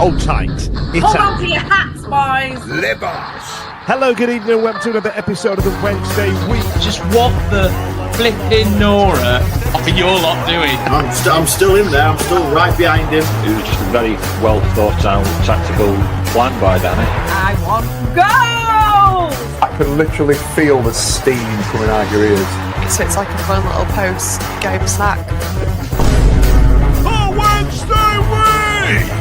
Hold tight. Hold on to your hats, boys. Libas. Hello, good evening, and welcome to another episode of the Wednesday Week. Just what the flipping Nora are you all lot doing? I'm still in there. I'm still right behind him. It was just a very well thought out tactical plan by Danny. I want goals. I can literally feel the steam coming out your ears. So it's like a fun little post-game snack. The Wednesday Week!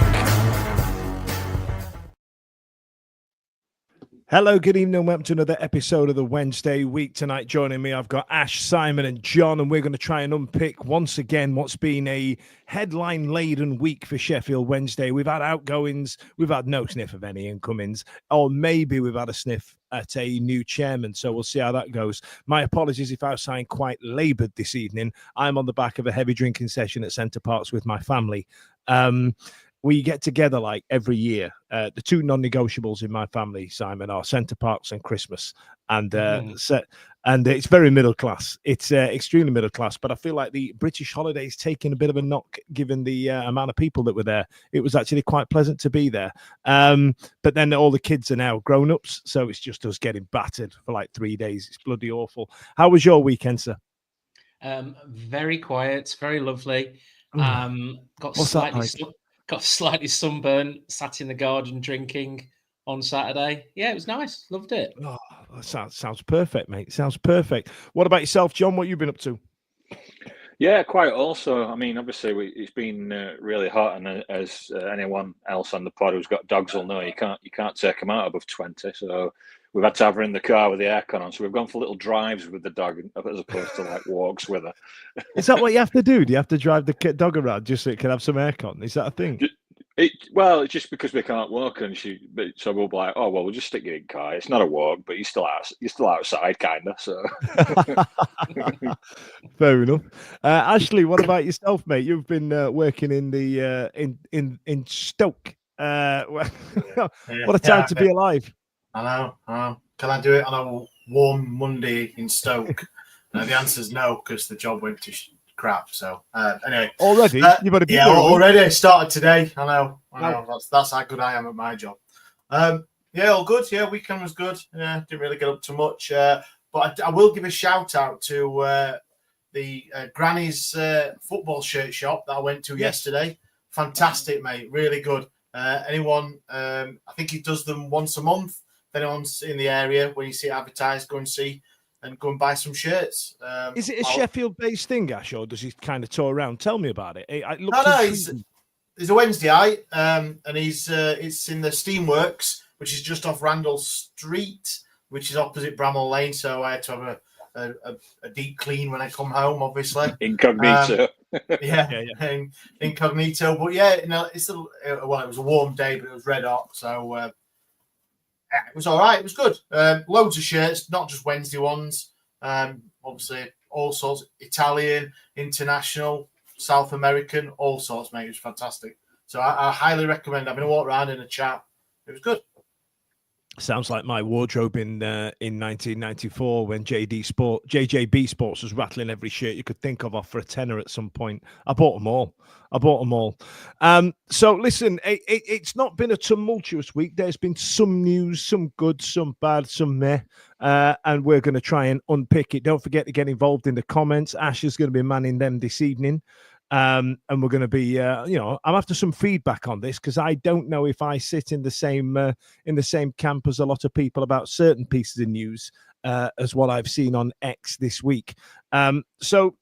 Hello, good evening, and welcome to another episode of the Wednesday Week. Tonight, joining me, I've got Ash, Simon, and John, and we're going to try and unpick once again what's been a headline-laden week for Sheffield Wednesday. We've had outgoings, we've had no sniff of any incomings, or maybe we've had a sniff at a new chairman, so we'll see how that goes. My apologies if I sound quite laboured this evening. I'm on the back of a heavy drinking session at Centre Parks with my family. We get together like every year. The two non-negotiables in my family, Simon, are Centre Parks and Christmas. And it's very middle class. It's extremely middle class. But I feel like the British holiday's taking a bit of a knock given the amount of people that were there. It was actually quite pleasant to be there. But then all the kids are now grown-ups. So it's just us getting battered for like 3 days. It's bloody awful. How was your weekend, sir? Very quiet, very lovely. Got slightly sunburned, sat in the garden drinking on Saturday. Yeah, it was nice. Loved it. Oh, that sounds perfect, mate. Sounds perfect. What about yourself, John? What have you been up to? Yeah, quite also. I mean, obviously, it's been really hot, and as anyone else on the pod who's got dogs will know, you can't take them out above 20. So we've had to have her in the car with the aircon on. So we've gone for little drives with the dog as opposed to like walks with her. Is that what you have to do? Do you have to drive the dog around just so it can have some aircon? Is that a thing? Well, it's just because we can't walk, and so we'll be like, oh well, we'll just stick you in car. It's not a walk, but you're still outside, kind of. So fair enough. Ashley, what about yourself, mate? You've been working in the in Stoke. What a time to be alive! I know. Can I do it on a warm Monday in Stoke? The answer is no, because the job went to crap. So anyway, already you better be already started today. I know. That's how good I am at my job. Yeah, all good. Yeah, weekend was good. Yeah, didn't really get up to much. But I will give a shout out to the Granny's football shirt shop that I went to yesterday. Fantastic, mate. Really good. Anyone? I think he does them once a month. If anyone's in the area, when you see it advertised, go and see and go and buy some shirts. Is it a Sheffield-based thing, Ash, or does he kind of tour around? Tell me about it. He's a Wednesdayite, and it's in the Steamworks, which is just off Randall Street, which is opposite Bramall Lane. So I had to have a deep clean when I come home, obviously. Incognito. Yeah. Incognito. But yeah, it was a warm day, but it was red hot. So it was all right. It was good. Loads of shirts, not just Wednesday ones. Obviously, all sorts. Italian, international, South American, all sorts, mate. It was fantastic. So I highly recommend having a walk around and a chat. It was good. Sounds like my wardrobe in 1994 when JJB Sports was rattling every shirt you could think of off for a tenner at some point. I bought them all. So listen, it's not been a tumultuous week. There's been some news, some good, some bad, some meh, and we're going to try and unpick it. Don't forget to get involved in the comments. Ash is going to be manning them this evening. And we're going to be, I'm after some feedback on this because I don't know if I sit in the same camp as a lot of people about certain pieces of news as what I've seen on X this week. So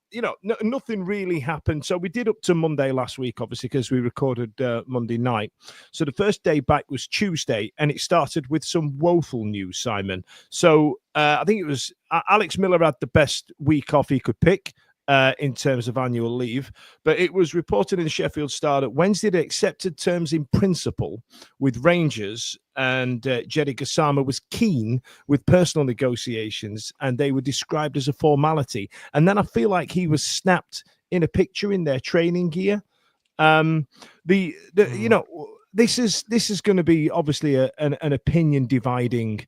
nothing really happened. So we did up to Monday last week, obviously, because we recorded Monday night. So the first day back was Tuesday, and it started with some woeful news, Simon. So I think it was Alex Miller had the best week off he could pick. In terms of annual leave, but it was reported in the Sheffield Star that Wednesday they accepted terms in principle with Rangers, and Jerry Gassama was keen with personal negotiations, and they were described as a formality. And then I feel like he was snapped in a picture in their training gear. This is going to be obviously an opinion dividing.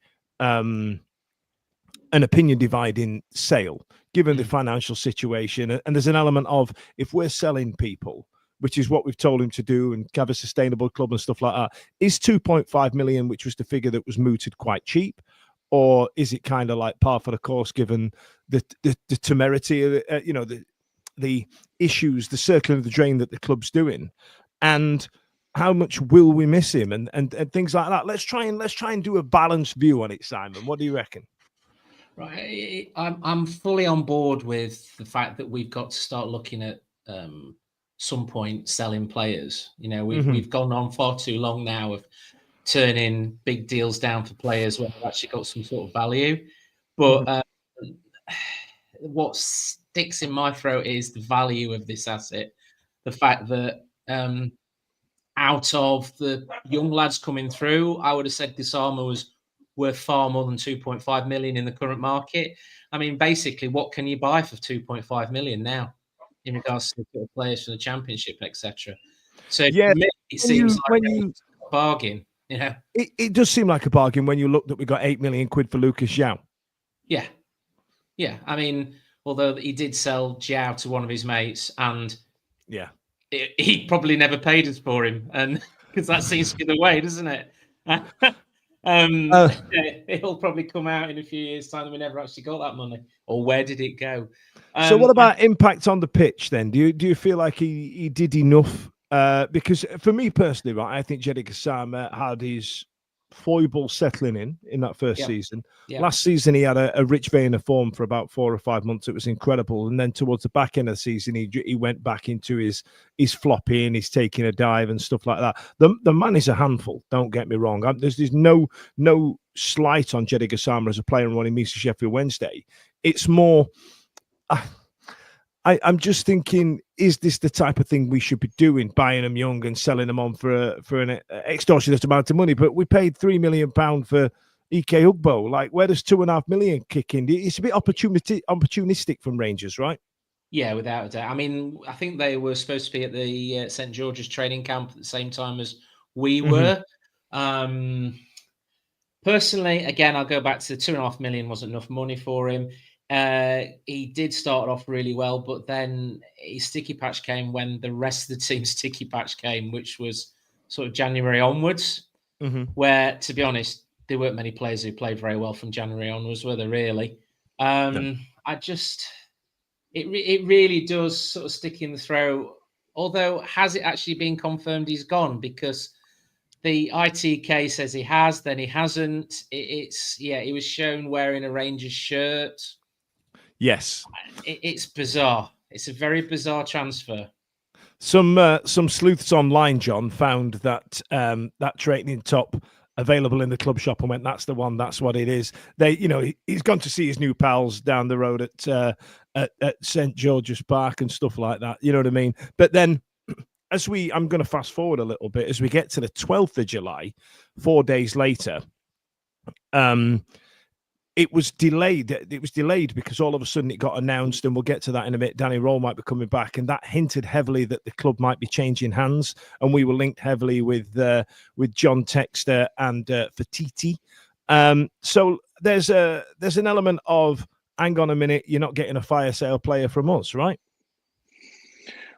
An opinion dividing sale, given the financial situation. And there's an element of, if we're selling people, which is what we've told him to do, and have a sustainable club and stuff like that. Is 2.5 million, which was the figure that was mooted, quite cheap? Or is it kind of like par for the course, given the temerity of it, the issues, the circling of the drain that the club's doing, and how much will we miss him, and things like that? Let's try and do a balanced view on it, Simon. What do you reckon? Right, I'm fully on board with the fact that we've got to start looking at some point selling players. We've gone on far too long now of turning big deals down for players when they've actually got some sort of value. But what sticks in my throat is the value of this asset. The fact that out of the young lads coming through, I would have said Gassama was worth far more than 2.5 million in the current market. I mean, basically, what can you buy for 2.5 million now in regards to the players for the championship, etc.? So Yeah, for me, it seems like a bargain. It does seem like a bargain when you look that we got 8 million quid for Lucas Zhao. Yeah. I mean, although he did sell Zhao to one of his mates, and he probably never paid us for him, and because that seems to be the way, doesn't it? It'll probably come out in a few years' time that we never actually got that money, or where did it go? So, what about impact on the pitch then? Do you feel like he did enough? Because for me personally, right, I think Jeddy Gassama had his foibles settling in that first season. Last season, he had a rich vein of form for about 4 or 5 months. It was incredible. And then towards the back end of the season, he went back into his flopping, he's taking a dive and stuff like that. The man is a handful, don't get me wrong. There's no slight on Jeddy Gassama as a player and running Musa Sheffield Wednesday. It's more... I'm just thinking, is this the type of thing we should be doing, buying them young and selling them on for an extortionate amount of money? But we paid £3 million for EK Ugbo. Like, where does 2.5 million kick in? It's a bit opportunistic from Rangers, right? Yeah, without a doubt. I mean, I think they were supposed to be at the St. George's training camp at the same time as we were. Personally, again, I'll go back to the 2.5 million wasn't enough money for him. He did start off really well, but then his sticky patch came when the rest of the team's sticky patch came, which was sort of January onwards, where, to be honest, there weren't many players who played very well from January onwards, were there really? No. It really does sort of stick in the throat. Although, has it actually been confirmed he's gone? Because the ITK says he has, then he hasn't. He was shown wearing a Rangers shirt. Yes, it's bizarre. It's a very bizarre transfer. Some sleuths online, John, found that that training top available in the club shop and went, "That's the one. That's what it is." He's gone to see his new pals down the road at St. George's Park and stuff like that. You know what I mean? But then, I'm going to fast forward a little bit as we get to the 12th of July, 4 days later. It was delayed. It was delayed because all of a sudden it got announced, and we'll get to that in a bit. Danny Röhl might be coming back, and that hinted heavily that the club might be changing hands. And we were linked heavily with John Texter and Fatiti. So there's an element of, hang on a minute, you're not getting a fire sale player from us, right?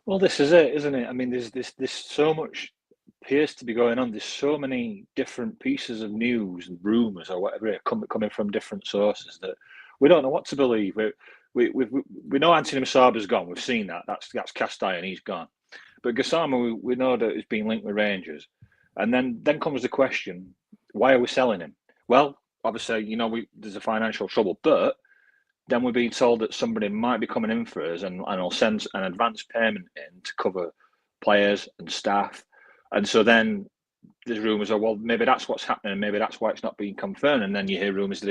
Well, this is it, isn't it? I mean, there's so much appears to be going on. There's so many different pieces of news and rumours or whatever coming from different sources that we don't know what to believe. We know Anthony Musaba's gone. We've seen that. That's cast iron. He's gone. But Gassama, we know that he's been linked with Rangers. And then comes the question: why are we selling him? Well, obviously, there's a financial trouble, but then we're being told that somebody might be coming in for us and will send an advance payment in to cover players and staff. And so then there's rumours of, well, maybe that's what's happening, and maybe that's why it's not being confirmed. And then you hear rumours that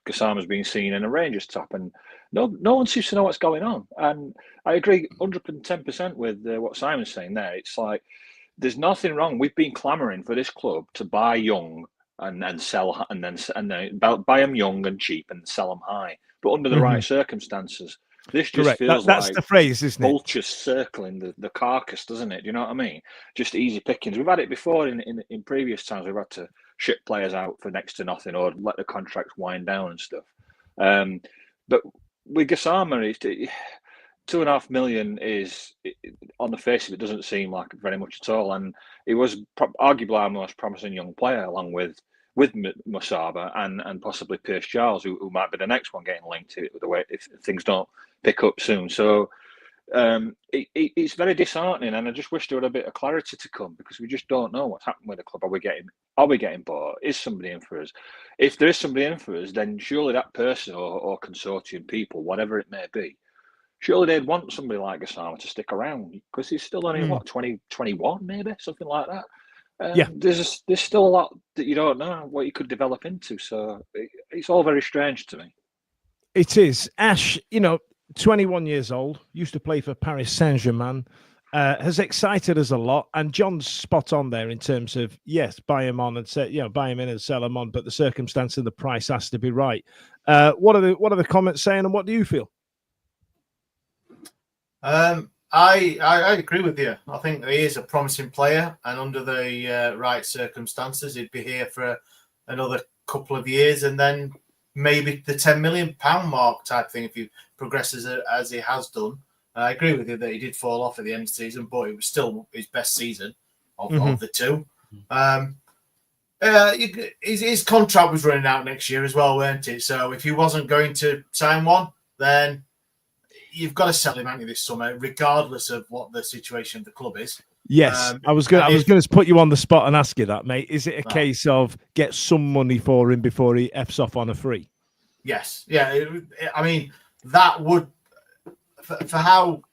Gassama's being seen in a Rangers top, and no one seems to know what's going on. And I agree 110% with what Simon's saying there. It's like there's nothing wrong. We've been clamouring for this club to buy young and sell, and then buy them young and cheap and sell them high, but under the right circumstances. This just feels that's like the phrase, isn't it? Vultures circling the carcass, doesn't it? Do you know what I mean? Just easy pickings. We've had it before in previous times. We've had to ship players out for next to nothing or let the contracts wind down and stuff. But with Gassama, 2.5 million is, on the face of it, doesn't seem like very much at all. And he was arguably our most promising young player, along with Musaba and possibly Pierce Charles, who might be the next one getting linked to it, the way if things don't pick up soon. So it's very disheartening, and I just wish there were a bit of clarity to come, because we just don't know what's happened with the club. Are we getting bought? Is somebody in for us? If there is somebody in for us, then surely that person or consortium people, whatever it may be, surely they'd want somebody like Gassama to stick around, because he's still only 21, maybe something like that. There's still a lot that you don't know what you could develop into. So it's all very strange to me. It is. Ash, 21 years old, used to play for Paris Saint-Germain, has excited us a lot. And John's spot on there in terms of, yes, buy him on and buy him in and sell him on, but the circumstance and the price has to be right. What are the comments saying, and what do you feel? I agree with you. I think he is a promising player, and under the right circumstances, he'd be here for another couple of years, and then maybe the £10 million mark type thing if he progresses as he has done. I agree with you that he did fall off at the end of the season, but it was still his best season of the two. His contract was running out next year as well, weren't it? So if he wasn't going to sign one, then you've got to sell him, haven't you, this summer, regardless of what the situation of the club is. Yes, I was going to put you on the spot and ask you that, mate. Is it a case of get some money for him before he F's off on a free? Yes, yeah. I mean, that would, for how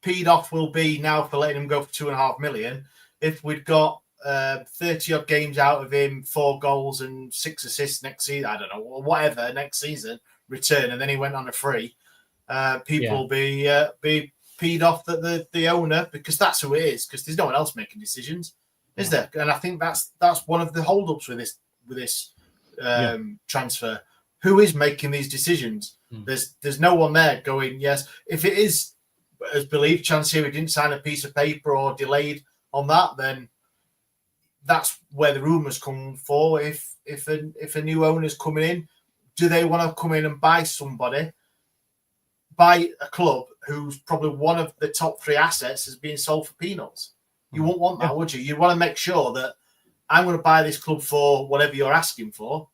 peed off we'll be now for letting him go for $2.5 million. If we'd got 30 odd games out of him, 4 goals and 6 assists next season, I don't know, or whatever next season, return, and then he went on a free. People will be peed off that the owner, because that's who it is, because there's no one else making decisions, is there? And I think that's one of the holdups with this transfer. Who is making these decisions? There's no one there going, yes. If it is, as believed, Chansiri didn't sign a piece of paper or delayed on that, then that's where the rumours come for. If a new owner's coming in, do they want to come in and buy somebody? Buy a club who's probably one of the top 3 assets is being sold for peanuts. You won't want that, would you? You want to make sure that I'm going to buy this club for whatever you're asking for.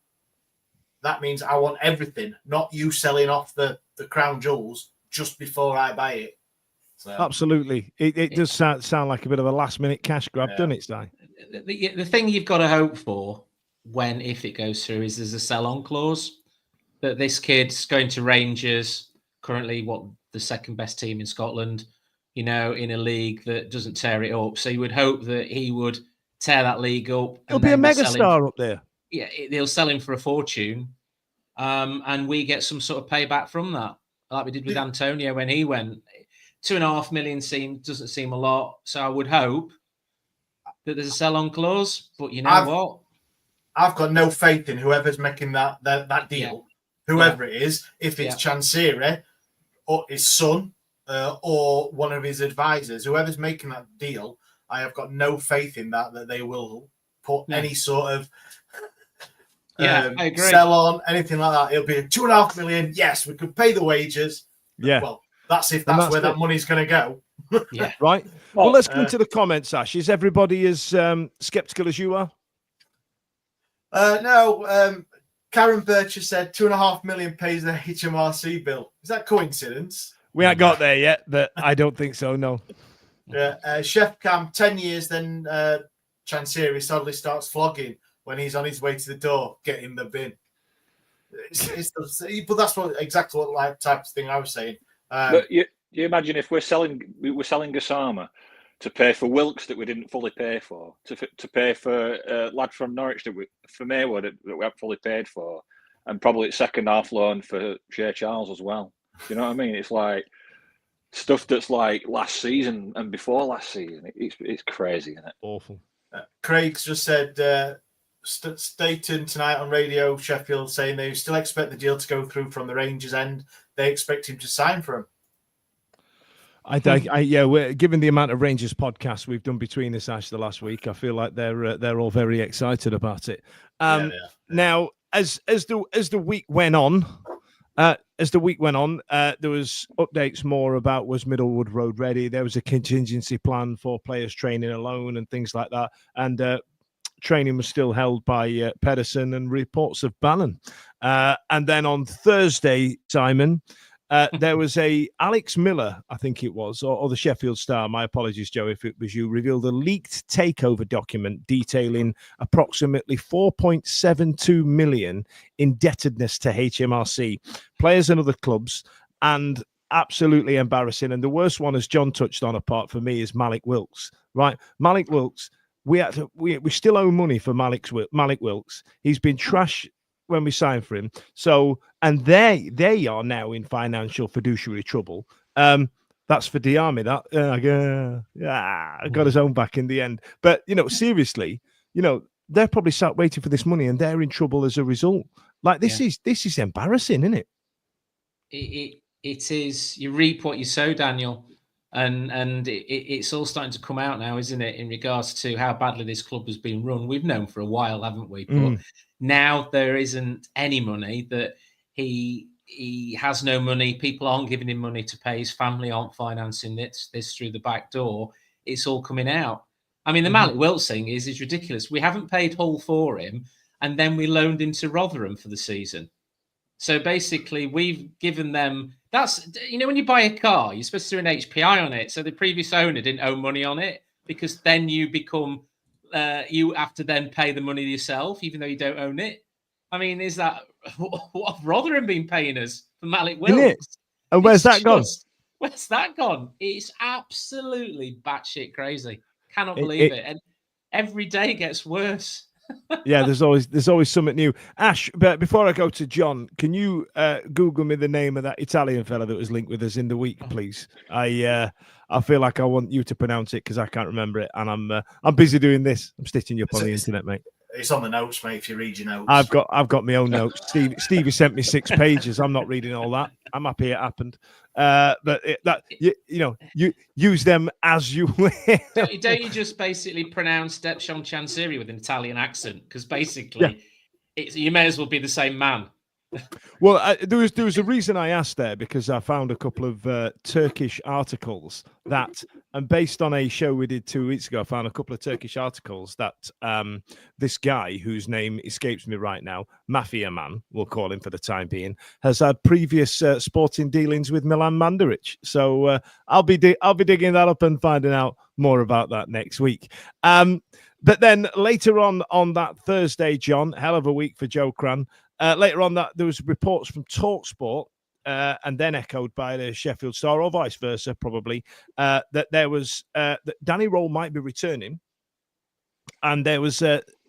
That means I want everything, not you selling off the crown jewels just before I buy it. So. Absolutely. It does sound like a bit of a last-minute cash grab, doesn't it, Sty? The thing you've got to hope for if it goes through is there's a sell-on clause, that this kid's going to Rangers, currently the second best team in Scotland, in a league that doesn't tear it up. So you would hope that he would tear that league up. He'll be a megastar up there. Yeah, they'll sell him for a fortune, and we get some sort of payback from that, like we did with Antonio when he went. 2.5 million doesn't seem a lot, so I would hope that there's a sell-on clause. But what? I've got no faith in whoever's making that deal, whoever it is. If it's Chansiri or his son or one of his advisors, whoever's making that deal, I have got no faith in that they will put any sort of I agree. Sell on anything like that. It'll be 2.5 million. Yes, we could pay the wages. Yeah. Well, that's where that money's going to go. Yeah. Right. Well, let's go into the comments, Ash. Is everybody as skeptical as you are? No. Karen Bircher said 2.5 million pays the HMRC bill. Is that coincidence? We ain't got there yet, but I don't think so. No. Yeah. Chef Cam, 10 years, then Chansiri suddenly starts flogging when he's on his way to the door, getting the bin. But that's exactly what type of thing I was saying. But you imagine if we're selling Gassama to pay for Wilkes that we didn't fully pay for, to pay for a lad from Norwich for Maywood that we haven't fully paid for, and probably second half loan for Shea Charles as well. You know what I mean? It's like stuff that's like last season and before last season. It's crazy, isn't it? Awful. Craig's just said stay tuned tonight on Radio Sheffield, saying they still expect the deal to go through from the Rangers end. They expect him to sign for him. We're given the amount of Rangers podcasts we've done between us, Ash, the last week. I feel like they're all very excited about it. Now, as the week went on, as the week went on, there was updates more about was Middlewood Road ready. There was a contingency plan for players training alone and things like that. And training was still held by Pedersen and reports of Bannon. And then on Thursday, Simon, there was a Alex Miller, I think it was, or the Sheffield Star. My apologies, Joe, if it was you. Revealed a leaked takeover document detailing approximately 4.72 million indebtedness to HMRC, players and other clubs, and absolutely embarrassing. And the worst one, as John touched on, apart from me, is Malik Wilkes. Right, Malik Wilkes. We still owe money for Malik Wilkes. He's been trash when we signed for him. So, and they are now in financial fiduciary trouble. That's for Diarmi. Got his own back in the end. But seriously, they're probably sat waiting for this money, and they're in trouble as a result. Like this is embarrassing, isn't it? It is. You reap what you sow, Daniel. And it's all starting to come out now, isn't it, in regards to how badly this club has been run. We've known for a while, haven't we? But now there isn't any money, that he has no money. People aren't giving him money to pay. His family aren't financing this through the back door. It's all coming out. I mean, the Malik Wilkes thing is ridiculous. We haven't paid Hull for him, and then we loaned him to Rotherham for the season. So basically, we've given them... That's, when you buy a car, you're supposed to do an HPI on it. So the previous owner didn't owe money on it, because then you become... you have to then pay the money yourself, even though you don't own it. I mean, is that... What have Rotherham been paying us for Malik Wilkes? And where's that gone? Where's that gone? It's absolutely batshit crazy. Cannot believe it. And every day gets worse. Yeah, there's always something new. Ash, but before I go to John, can you Google me the name of that Italian fella that was linked with us in the week, please? I feel like I want you to pronounce it, because I can't remember it, and I'm busy doing this. I'm stitching you up on the internet, mate. It's on the notes, mate. If you read your notes, I've got my own notes. Stevie sent me 6 pages. I'm not reading all that. I'm happy it happened. But you use them as you will. Don't you just basically pronounce Depchon Chansiri with an Italian accent? Because basically, you may as well be the same man. Well, there was a reason I asked there, because I found a couple of Turkish articles that, and based on a show we did 2 weeks ago, I found a couple of Turkish articles that this guy, whose name escapes me right now, Mafia Man, we'll call him for the time being, has had previous sporting dealings with Milan Mandaric. So I'll be digging that up and finding out more about that next week. But then later on that Thursday, John, hell of a week for Joe Cran. Later on, that there was reports from TalkSport, and then echoed by the Sheffield Star, or vice versa, probably, that there was that Danny Röhl might be returning, and there was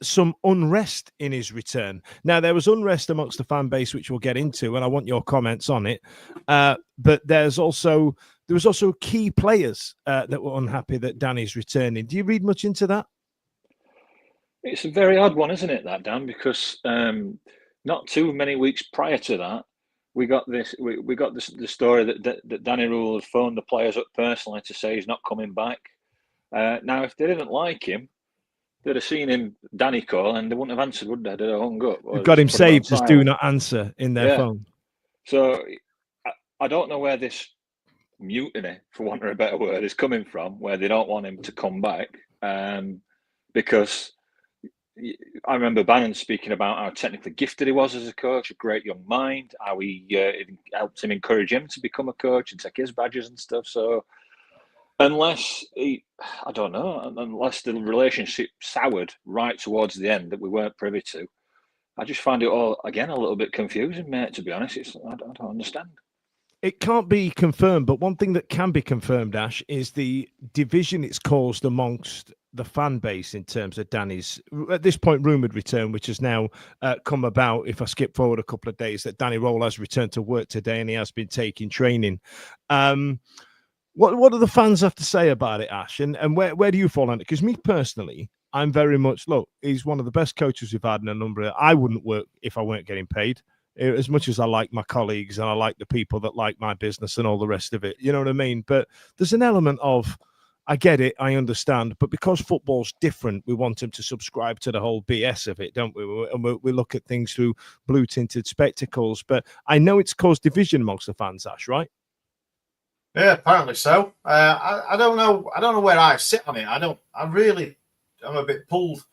some unrest in his return. Now, there was unrest amongst the fan base, which we'll get into, and I want your comments on it. But there was also key players that were unhappy that Danny's returning. Do you read much into that? It's a very odd one, isn't it, that, Dan? Because not too many weeks prior to that, we got this. We got the story that Danny Röhl had phoned the players up personally to say he's not coming back. Now, if they didn't like him, they'd have seen him Danny call, and they wouldn't have answered, would they? They'd have hung up. We've got him saved as do not answer in their phone. So I don't know where this mutiny, for want of a better word, is coming from, where they don't want him to come back, because I remember Bannon speaking about how technically gifted he was as a coach, a great young mind, how he helped him encourage him to become a coach and take his badges and stuff. So unless the relationship soured right towards the end that we weren't privy to, I just find it all, again, a little bit confusing, mate, to be honest. I don't understand. It can't be confirmed, but one thing that can be confirmed, Ash, is the division it's caused amongst the fan base in terms of Danny's, at this point, rumoured return, which has now come about, if I skip forward a couple of days, that Danny Röhl has returned to work today and he has been taking training. What do the fans have to say about it, Ash? And where do you fall on it? Because me personally, I'm very much, look, he's one of the best coaches we've had in a number of... I wouldn't work if I weren't getting paid. As much as I like my colleagues and I like the people that like my business and all the rest of it, you know what I mean? But there's an element of, I get it, I understand, but because football's different, we want them to subscribe to the whole BS of it, don't we? And we look at things through blue-tinted spectacles. But I know it's caused division amongst the fans, Ash, right? Yeah, apparently so. I don't know. I don't know where I sit on it. I'm a bit pulled.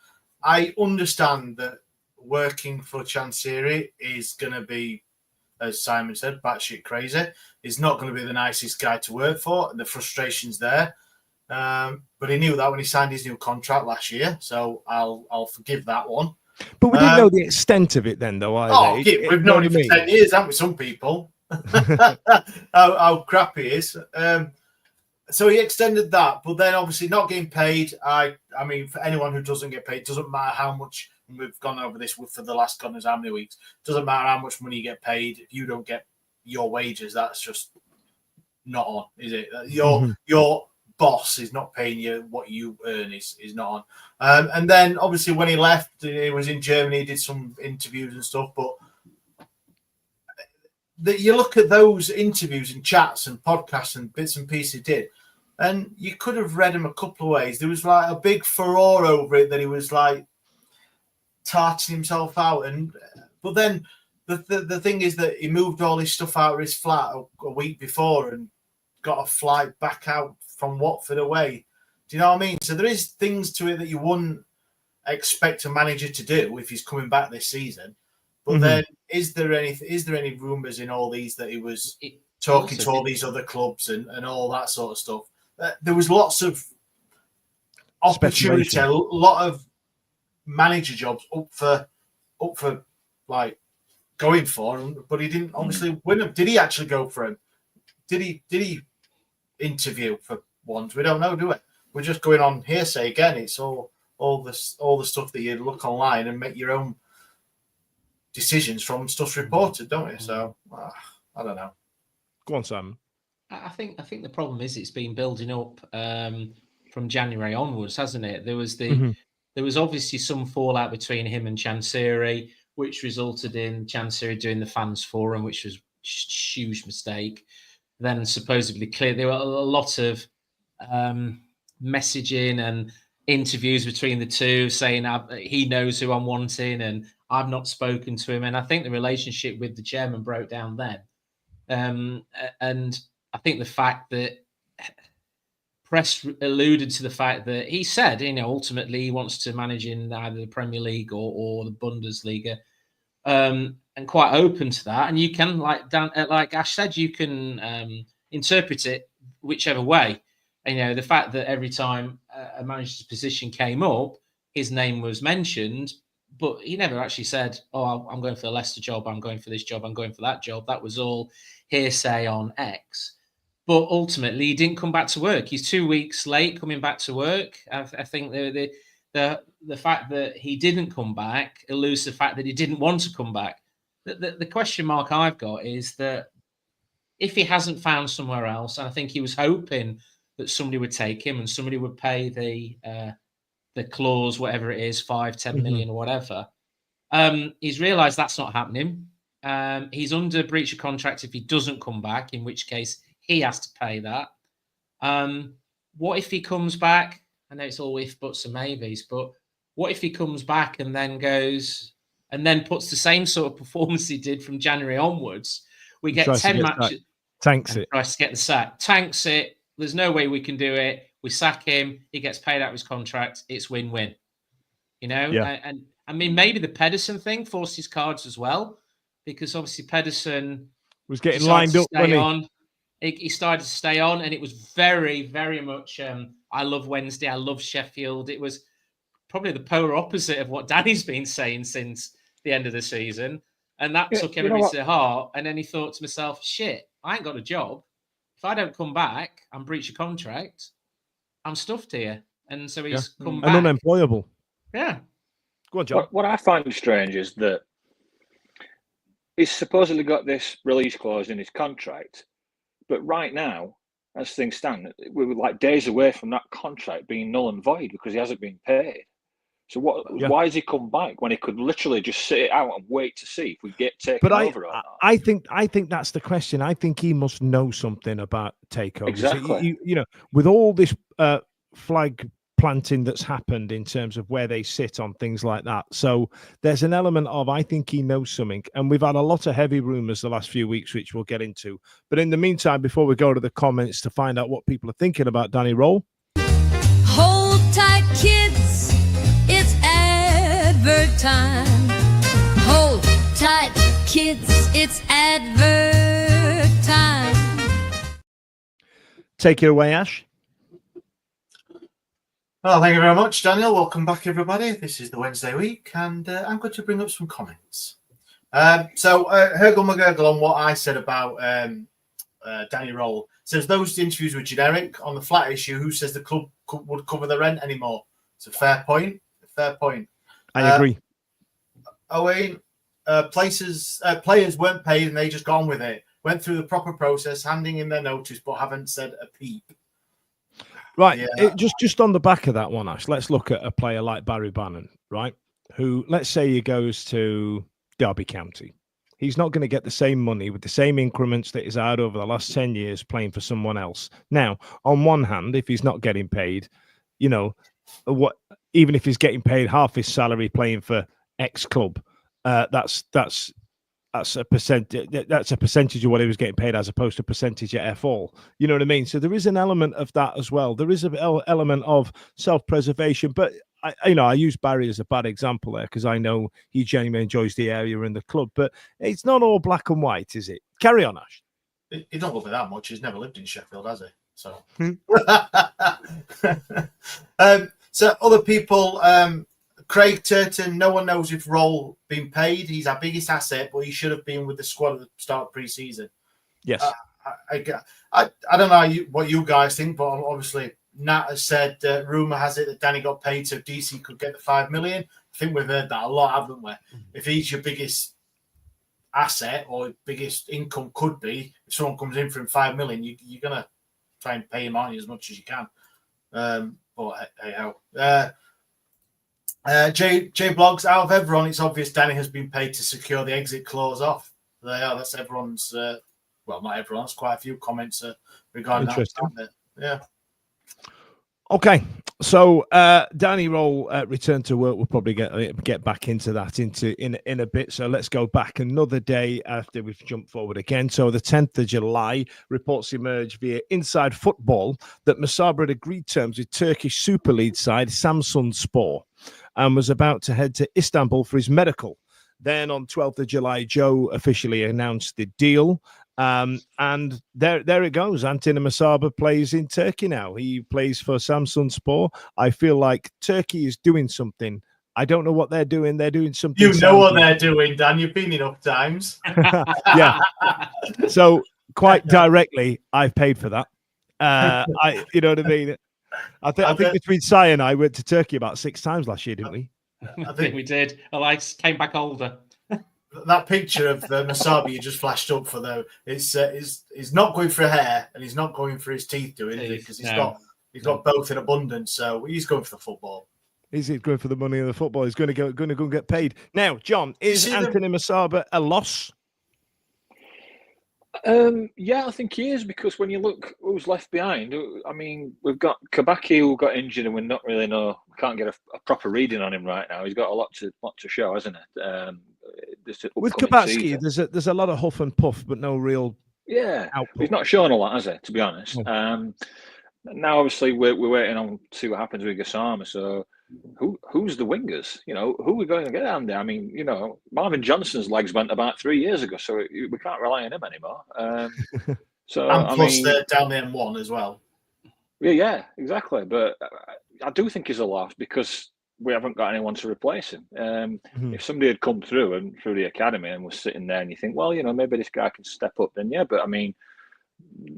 I understand that working for Chansiri is going to be, as Simon said, batshit crazy. He's not going to be the nicest guy to work for, and the frustration's there. But he knew that when he signed his new contract last year, so I'll forgive that one. But we didn't know the extent of it then, though, either. We've known him for 10 years, haven't we? Some people. how crap he is. So he extended that, but then obviously not getting paid. I mean, for anyone who doesn't get paid, doesn't matter how much. And we've gone over this for the last God knows how many weeks. Doesn't matter how much money you get paid. If you don't get your wages, that's just not on, is it? Your boss is not paying you what you earn is not on. And then obviously when he left, he was in Germany, he did some interviews and stuff. But you look at those interviews and chats and podcasts and bits and pieces he did, and you could have read him a couple of ways. There was like a big furore over it that he was like tarting himself out, but then the thing is that he moved all his stuff out of his flat a week before and got a flight back out from Watford away. Do you know what I mean? So there is things to it that you wouldn't expect a manager to do if he's coming back this season. But then, is there any rumours in all these that he was talking to all these other clubs and all that sort of stuff? There was lots of opportunity, a lot of manager jobs up for like going for him, but he didn't obviously win them. Did he actually go for him? Did he interview for ones? We don't know, do we? We're just going on hearsay again. It's all the stuff that you look online and make your own decisions from stuff reported, don't you? So I don't know. Go on, Sam. I think the problem is it's been building up from January onwards, hasn't it? There was obviously some fallout between him and Chansiri, which resulted in Chansiri doing the fans forum, which was a huge mistake. Then supposedly there were a lot of messaging and interviews between the two saying he knows who I'm wanting and I've not spoken to him. And I think the relationship with the chairman broke down then. And I think the fact that press alluded to the fact that he said, ultimately he wants to manage in either the Premier League or the Bundesliga, and quite open to that. And you can, like Ash said, you can interpret it whichever way. And, the fact that every time a manager's position came up, his name was mentioned, but he never actually said, "Oh, I'm going for the Leicester job. I'm going for this job. I'm going for that job." That was all hearsay on X. But ultimately, he didn't come back to work. He's 2 weeks late coming back to work. I think the fact that he didn't come back alludes to the fact that he didn't want to come back. The question mark I've got is that if he hasn't found somewhere else, and I think he was hoping that somebody would take him and somebody would pay the clause, whatever it is, 5-10 million or whatever. He's realised that's not happening. He's under breach of contract if he doesn't come back, in which case he has to pay that. What if he comes back? I know it's all if, buts and maybes, but what if he comes back and then goes and then puts the same sort of performance he did from January onwards? We get 10 matches. Tanks it. Tries to get the sack. Tanks it. There's no way we can do it. We sack him. He gets paid out of his contract. It's win-win. Yeah. And I mean, maybe the Pedersen thing forced his cards as well, because obviously Pedersen was getting lined up. He started to stay on, and it was very, very much. I love Wednesday. I love Sheffield. It was probably the polar opposite of what Danny's been saying since the end of the season, and that took everybody to heart. And then he thought to himself, "Shit, I ain't got a job. If I don't come back, I'm breach of contract. I'm stuffed here." And so he's come back. And unemployable. Yeah. Go on, John. What I find strange is that he's supposedly got this release clause in his contract, but right now, as things stand, we're like days away from that contract being null and void because he hasn't been paid. So what? Yeah. Why has he come back when he could literally just sit it out and wait to see if we get taken But over or not? I think that's the question. I think he must know something about takeovers. Exactly. You know, with all this flag planting that's happened in terms of where they sit on things like that. So there's an element of, I think he knows something. And we've had a lot of heavy rumors the last few weeks, which we'll get into. But in the meantime, before we go to the comments to find out what people are thinking about Danny Röhl. Hold tight, kids. It's advert time. Hold tight, kids. It's advert time. Take it away, Ash. Well, thank you very much, Daniel. Welcome back, everybody. This is the Wednesday week, and I'm going to bring up some comments. So, Hergel McGurgle on what I said about Danny Röhl says those interviews were generic. On the flat issue, who says the club would cover the rent anymore? It's a fair point. I agree. Owen, players weren't paid and they just got on with it. Went through the proper process, handing in their notice, but haven't said a peep. Right. Yeah. Just on the back of that one, Ash, let's look at a player like Barry Bannon, right? Who, let's say he goes to Derby County. He's not going to get the same money with the same increments that he's had over the last 10 years playing for someone else. Now, on one hand, if he's not getting paid, you know, even if he's getting paid half his salary playing for X club, that's a percentage. That's a percentage of what he was getting paid, as opposed to percentage at F all. You know what I mean? So there is an element of that as well. There is an element of self-preservation. But I use Barry as a bad example there because I know he genuinely enjoys the area and the club. But it's not all black and white, is it? Carry on, Ash. He don't love it that much. He's never lived in Sheffield, has he? So, so other people. Craig Turton, no one knows if Röhl been paid. He's our biggest asset, but he should have been with the squad at the start of pre-season. Yes. I don't know what you guys think, but obviously Nat has said rumour has it that Danny got paid so DC could get the 5 million. I think we've heard that a lot, haven't we? If he's your biggest asset or biggest income could be, if someone comes in for him 5 million, you're going to try and pay him on as much as you can. But hey ho. J Blogs, out of everyone, it's obvious Danny has been paid to secure the exit clause off. That's everyone's, well, not everyone's, quite a few comments regarding that. Yeah. Okay, so Danny Röhl returned to work. We'll probably get back into that in a bit. So let's go back another day after we've jumped forward again. So the 10th of July, reports emerged via Inside Football that Musaba had agreed terms with Turkish Super League side Sunsumspor and was about to head to Istanbul for his medical. Then on 12th of July, Joe officially announced the deal. And there it goes. Anthony Musaba plays in Turkey now. He plays for Sunsumspor. I feel like Turkey is doing something. I don't know what they're doing. They're doing something. You know what they're doing, Dan. You've been enough times. Yeah. So quite directly, I've paid for that. You know what I mean? I think between Si and I went to Turkey about 6 times last year, didn't we? I think we did. I came back older. That picture of Musaba you just flashed up for though, he's not going for hair and he's not going for his teeth doing it because he's got both in abundance. So he's going for the football. He's going for the money of the football. He's going to go and get paid. Now, John, is Anthony Musaba a loss? Yeah, I think he is, because when you look who's left behind, I mean, we've got Kabaki who got injured and we can't get a proper reading on him right now. He's got a lot to show, hasn't it? With Kabaki, there's a lot of huff and puff, but no real output. He's not shown a lot, has he? To be honest. Now, obviously, we're waiting on to see what happens with Gassama. So, who's the wingers? You know, who are we going to get down there? I mean, you know, Marvin Johnson's legs went about 3 years ago, so we can't rely on him anymore. So, and plus, they're down the M1 as well. Yeah, exactly. But I do think he's a loss because we haven't got anyone to replace him. If somebody had come through the academy and was sitting there, and you think, well, you know, maybe this guy can step up, then yeah. But I mean,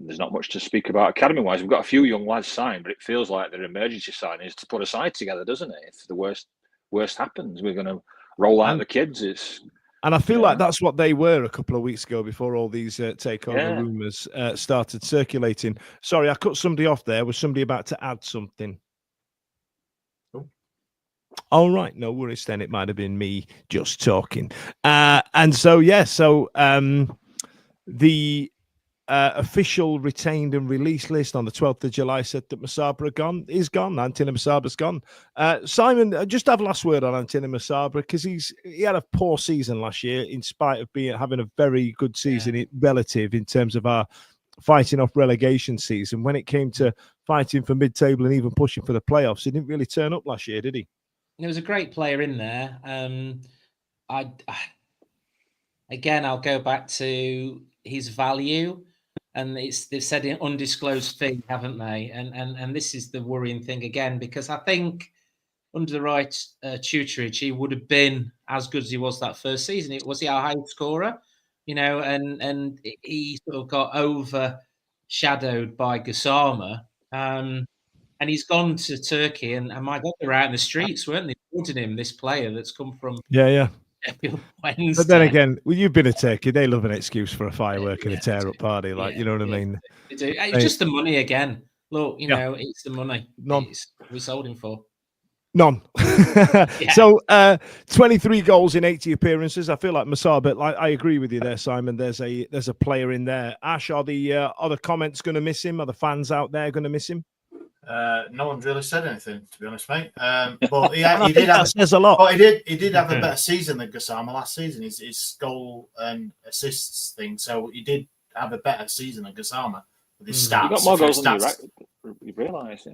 there's not much to speak about academy-wise. We've got a few young lads signed, but it feels like their emergency signing is to put a side together, doesn't it? If the worst happens, we're going to roll out the kids. And I feel like that's what they were a couple of weeks ago before all these takeover rumours started circulating. Sorry, I cut somebody off there. Was somebody about to add something? All right, no worries then. It might have been me just talking. And so, yeah, so the official retained and released list on the 12th of July said that Musaba is gone. Antina Musaba's gone. Simon, just have last word on Antina Musaba, because he had a poor season last year in spite of having a very good season relative in terms of our fighting off relegation season. When it came to fighting for mid-table and even pushing for the playoffs, he didn't really turn up last year, did he? There was a great player in there. Again, I'll go back to his value. And they've said an undisclosed fee, haven't they? And this is the worrying thing again, because I think under the right tutorage, he would have been as good as he was that first season. Was he our highest scorer? And he sort of got overshadowed by Gassama. And he's gone to Turkey, and my God, they're out in the streets, weren't they? Wanting him, this player that's come from Sheffield Wednesday. But then again, you've been a Turkey. They love an excuse for a firework and a tear-up party, you know what I mean? They do. It's just the money again. Look, it's the money. We sold him for. None. So 23 goals in 80 appearances. I feel like Musaba, I agree with you there, Simon. There's a player in there. Ash, are the comments going to miss him? Are the fans out there going to miss him? No one's really said anything, to be honest, mate. But he did have says a lot. But he did have a better season than Gassama last season. His goal and assists thing. So he did have a better season than Gassama with his stats. He got more goals than you realise,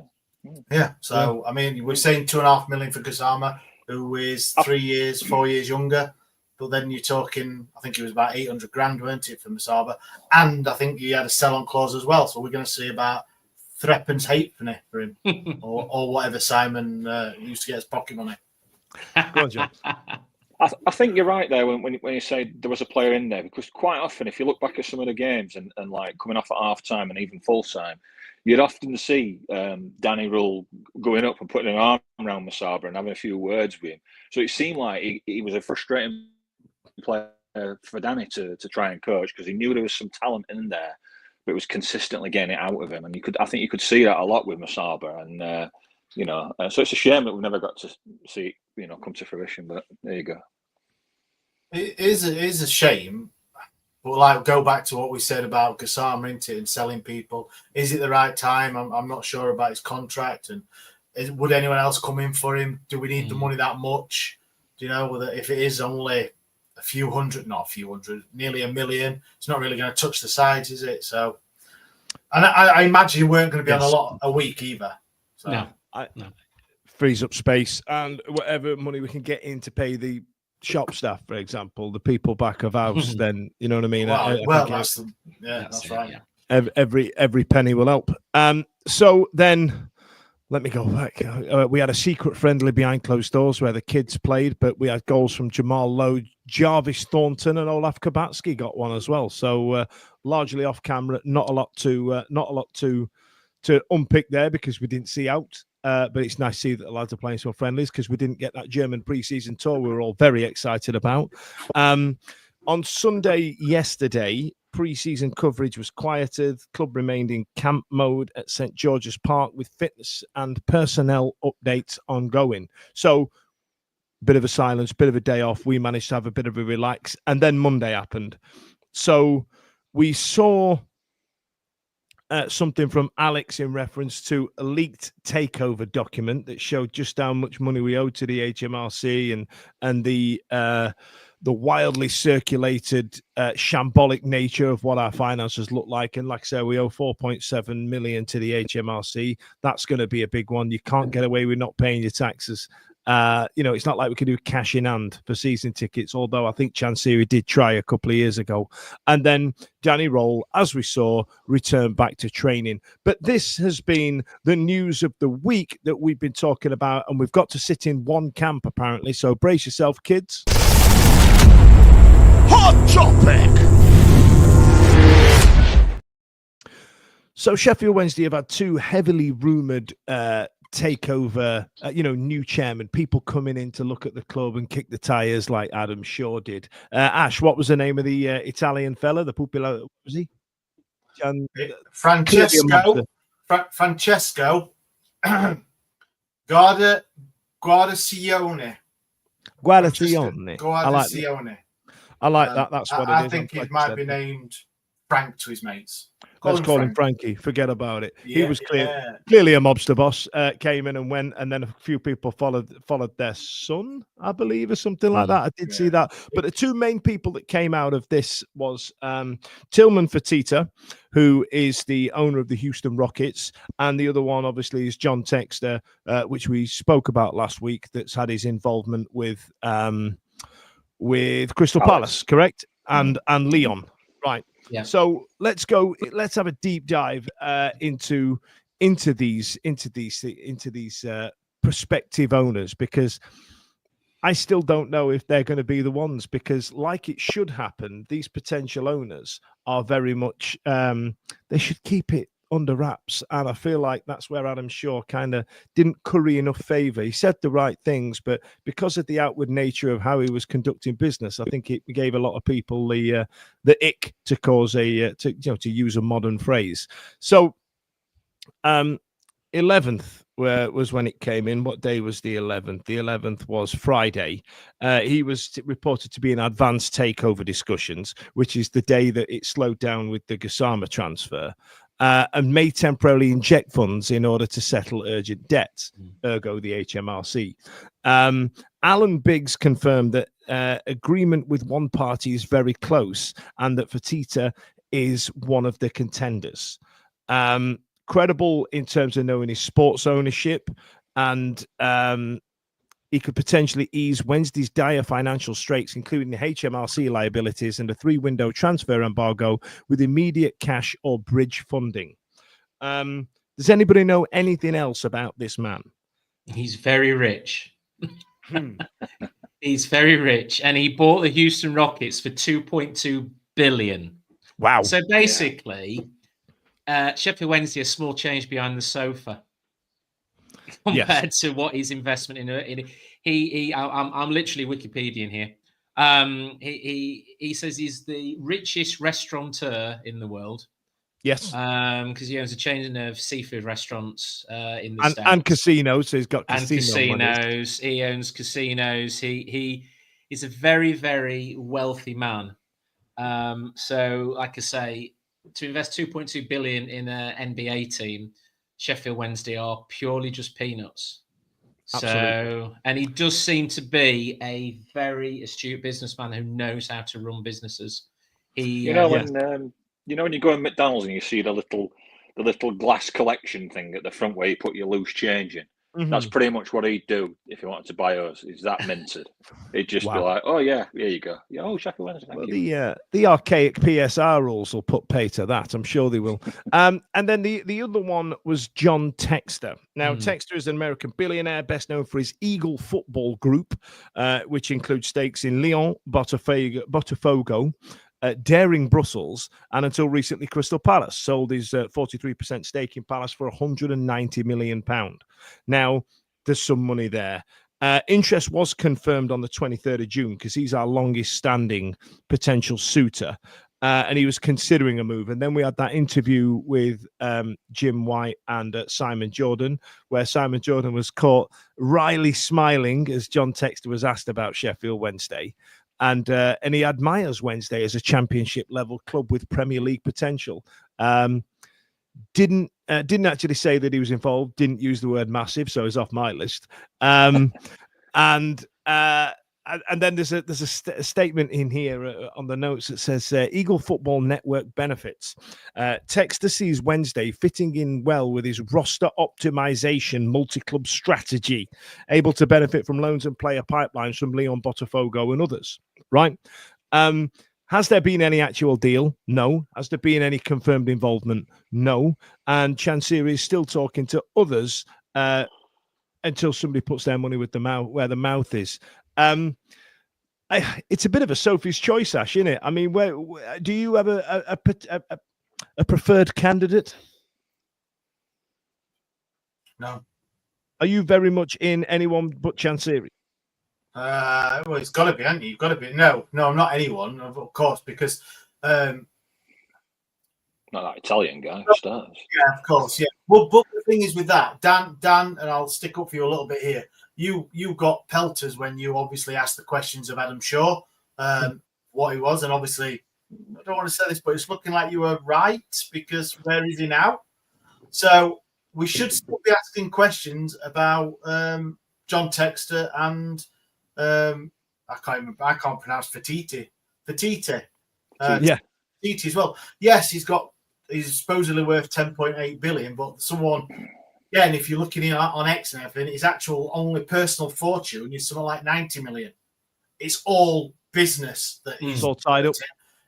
Yeah. So I mean, we're saying 2.5 million for Gassama, who is 4 years younger. But then you're talking, I think it was about 800 grand, weren't it, for Musaba? And I think he had a sell-on clause as well. So we're going to see about threepence halfpenny for him, or whatever Simon used to get his pocket money. Go on, John. I think you're right there when you say there was a player in there, because quite often, if you look back at some of the games and like coming off at half time and even full time, you'd often see Danny Röhl going up and putting an arm around Musaba and having a few words with him. So it seemed like he was a frustrating player for Danny to try and coach, because he knew there was some talent in there, but it was consistently getting it out of him. And I think you could see that a lot with Musaba. And, so it's a shame that we've never got to see it, come to fruition, but there you go. It is a shame, but like go back to what we said about Gassama, and selling people. Is it the right time? I'm not sure about his contract, and would anyone else come in for him? Do we need the money that much? Do you know whether if it is only nearly $1 million, it's not really going to touch the sides, is it? So, and I imagine you weren't going to be on a week either. So. No. Frees up space, and whatever money we can get in to pay the shop staff, for example, the people back of house, then you know what I mean. That's right. Yeah. Every penny will help. So then, let me go back. We had a secret friendly behind closed doors where the kids played, but we had goals from Jamal Lowe, Jarvis Thornton, and Olaf Kabatsky got one as well. So largely off camera, not a lot to unpick there because we didn't see out. But it's nice to see that the lads are playing some friendlies because we didn't get that German pre-season tour we were all very excited about. On Sunday yesterday, pre-season coverage was quieted. The club remained in camp mode at St. George's Park with fitness and personnel updates ongoing. So, bit of a silence, bit of a day off. We managed to have a bit of a relax. And then Monday happened. So, we saw something from Alex in reference to a leaked takeover document that showed just how much money we owe to the HMRC and the wildly circulated shambolic nature of what our finances look like. And like I said, we owe 4.7 million to the HMRC. That's going to be a big one. You can't get away with not paying your taxes. It's not like we can do cash in hand for season tickets, although I think Chansiri did try a couple of years ago. And then Danny Röhl, as we saw, returned back to training. But this has been the news of the week that we've been talking about, and we've got to sit in one camp, apparently. So brace yourself, kids. Hot topic! So Sheffield Wednesday have had two heavily rumoured takeover, new chairman, people coming in to look at the club and kick the tires like Adam Shaw did. Ash, what was the name of the Italian fella? The popular, what was he? Francesco Guardacione. Guardacione. I like that. That's what it is. I think it might be named Frank to his mates. Let's call him Frankie. Forget about it. Yeah, he was clearly a mobster boss. Came in and went, and then a few people followed their son, I believe, or something like that. I did see that. But the two main people that came out of this was Tillman Fertitta, who is the owner of the Houston Rockets, and the other one, obviously, is John Texter, which we spoke about last week. That's had his involvement with Crystal Palace, correct? And Leon, right? Yeah. So let's have a deep dive into these prospective owners, because I still don't know if they're going to be the ones, because like it should happen, these potential owners are very much they should keep it under wraps, and I feel like that's where Adam Shaw kind of didn't curry enough favor. He said the right things, but because of the outward nature of how he was conducting business, I think it gave a lot of people the ick, to cause to use a modern phrase. So 11th was when it came in. What day was the 11th? The 11th was Friday. He was reported to be in advanced takeover discussions, which is the day that it slowed down with the Gassama transfer. And may temporarily inject funds in order to settle urgent debts, ergo the HMRC. Alan Biggs confirmed that agreement with one party is very close, and that Fertitta is one of the contenders. Credible in terms of knowing his sports ownership, and he could potentially ease Wednesday's dire financial straits, including the HMRC liabilities and a 3-window transfer embargo, with immediate cash or bridge funding. Does anybody know anything else about this man? He's very rich. He's very rich, and he bought the Houston Rockets for $2.2 billion. Wow. So basically, Sheffield Wednesday, a small change behind the sofa compared to what his investment in I'm literally Wikipediaing here. He says he's the richest restaurateur in the world. Yes. Because he owns a chain of seafood restaurants in the States. And casinos. So he's got casinos. Money. He owns casinos. He's a very, very wealthy man. So, like I say, to invest $2.2 billion in an NBA team, Sheffield Wednesday are purely just peanuts. Absolutely. So, and he does seem to be a very astute businessman who knows how to run businesses. When you go in McDonald's and you see the little glass collection thing at the front where you put your loose change in. Mm-hmm. That's pretty much what he'd do if he wanted to buy us. Is that minted? He'd just be like, "Oh yeah, here you go. Yeah, oh Sheffield Wednesday, thank you." The archaic PSR rules will put pay to that. I'm sure they will. And then the other one was John Texter. Now Texter is an American billionaire, best known for his Eagle Football Group, which includes stakes in Lyon, Botafogo, Daring Brussels, and until recently Crystal Palace. Sold his 43% stake in Palace for £190 million. Now, there's some money there. Interest was confirmed on the 23rd of June, because he's our longest standing potential suitor, and he was considering a move. And then we had that interview with Jim White and Simon Jordan, where Simon Jordan was caught wryly smiling as John Texter was asked about Sheffield Wednesday. And he admires Wednesday as a championship level club with Premier League potential. Didn't actually say that he was involved. Didn't use the word massive, so he's off my list. And then there's a statement in here on the notes that says Eagle Football Network benefits. Texter sees Wednesday fitting in well with his roster optimization multi-club strategy, able to benefit from loans and player pipelines from Lyon, Botafogo and others. Right? Has there been any actual deal? No. Has there been any confirmed involvement? No. And Chansiri is still talking to others until somebody puts their money with the mouth where the mouth is. It's a bit of a Sophie's choice, Ash, isn't it? I mean, where do you have a preferred candidate? No. Are you very much in anyone but Chansiri? Well, it's got to be, hasn't it? You've got to be. No, I'm not anyone, of course, because not that Italian guy stars. Yeah, of course, yeah. Well, but the thing is with that, Dan, and I'll stick up for you a little bit here. you got pelters when you obviously asked the questions of Adam Shaw, what he was, and obviously I don't want to say this, but it's looking like you were right, because where is he now? So we should still be asking questions about John Textor and I can't pronounce Fatiti. Fatiti as well. Yes, he's supposedly worth 10.8 billion, but someone, and if you're looking on X and everything, his actual only personal fortune is something like 90 million. It's all business that he's all tied up.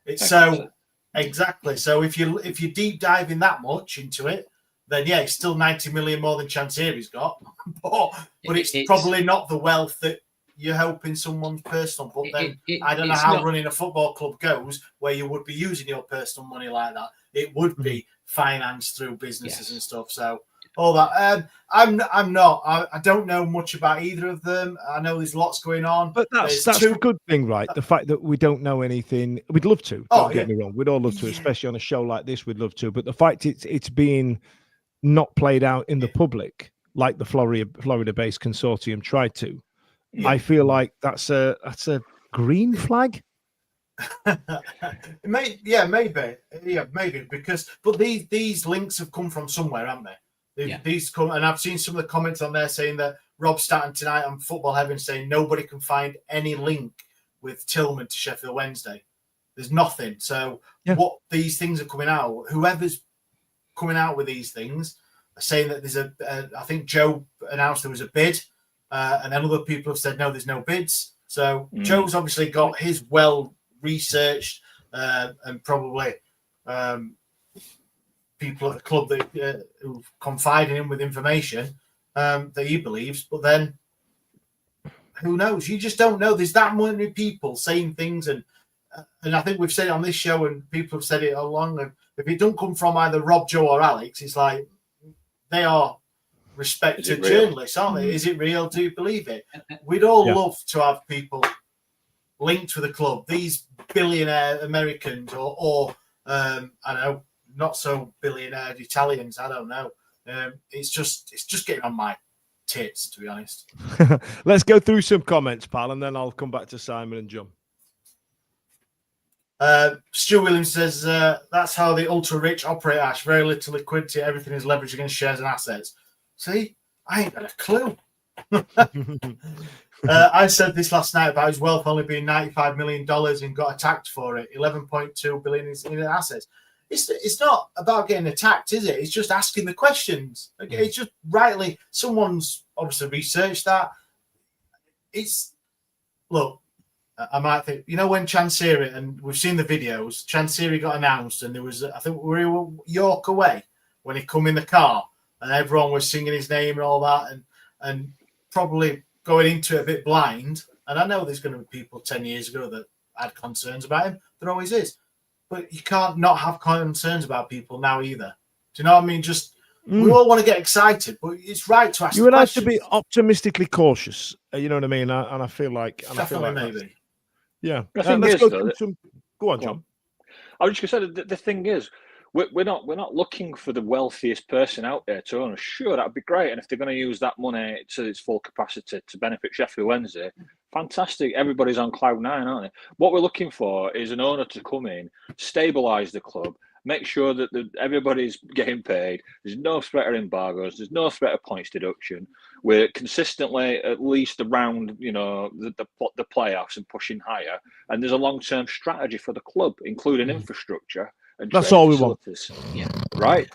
It's so exactly. So if you deep dive in that much into it, then yeah, it's still 90 million more than Chansiri's got. but it's probably not the wealth that you're hoping someone's personal. But then I don't know how running a football club goes, where you would be using your personal money like that. It would be financed through businesses and stuff. So all that. I don't know much about either of them. I know there's lots going on. But that's a good thing, right? The fact that we don't know anything. We'd love to. Don't get me wrong. We'd all love to, especially on a show like this. We'd love to. But the fact it's being not played out in the public like the Florida-based consortium tried to. I feel like that's a green flag. Maybe, because these links have come from somewhere, haven't they? These come, and I've seen some of the comments on there saying that Rob Stanton tonight on Football Heaven saying nobody can find any link with Tillman to Sheffield Wednesday. There's nothing. So what these things are coming out, whoever's coming out with these things are saying that there's I think Joe announced there was a bid, and then other people have said no, there's no bids. So Joe's obviously got his well-researched and probably people at the club that who confide in him with information that he believes, but then who knows? You just don't know. There's that many people saying things, and I think we've said it on this show, and people have said it along. And if it don't come from either Rob, Joe, or Alex, it's like they are respected journalists, aren't they? Is it real? Do you believe it? We'd all love to have people linked with the club. These billionaire Americans, or I don't know, not so billionaire Italians. I don't know. It's just getting on my tits, to be honest. Let's go through some comments, pal, and then I'll come back to Simon and John. Stu Williams says that's how the ultra rich operate, Ash. Very little liquidity, everything is leveraged against shares and assets. See, I ain't got a clue. I said this last night about his wealth only being $95 million and got attacked for it. 11.2 billion in assets. It's not about getting attacked, is it? It's just asking the questions. Okay, it's just rightly. Someone's obviously researched that. Look. I might think, when Chansiri, and we've seen the videos, Chansiri got announced, and there was, I think we were York away when he come in the car, and everyone was singing his name and all that, and probably going into it a bit blind. And I know there's going to be people 10 years ago that had concerns about him. There always is. But you can't not have concerns about people now either. Do you know what I mean? We all want to get excited, but it's right to ask. You would have to be optimistically cautious. You know what I mean? And I feel like, maybe. Yeah. Let's go through some. Go on, John. I was just going to say the thing is, we're not looking for the wealthiest person out there to own us. Sure, that'd be great, and if they're going to use that money to its full capacity to benefit Sheffield Wednesday, fantastic. Everybody's on cloud nine, aren't they? What we're looking for is an owner to come in, stabilise the club, make sure that everybody's getting paid. There's no threat of embargoes. There's no threat of points deduction. We're consistently at least around, the playoffs and pushing higher. And there's a long-term strategy for the club, including infrastructure and that's all we want. Yeah, right.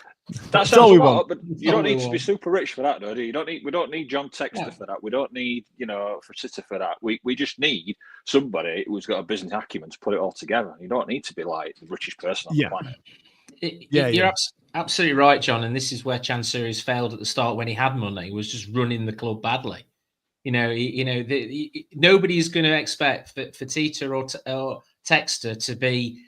That's all we want. But you don't need to be super rich for that, though, do you? We don't need John Textor for that. We don't need, Fatita for that. We just need somebody who's got a business acumen to put it all together. You don't need to be like the richest person on the planet. You're absolutely right, John. And this is where Chansiri's failed at the start when he had money, was just running the club badly. Nobody's going to expect for Tita or Texter to be.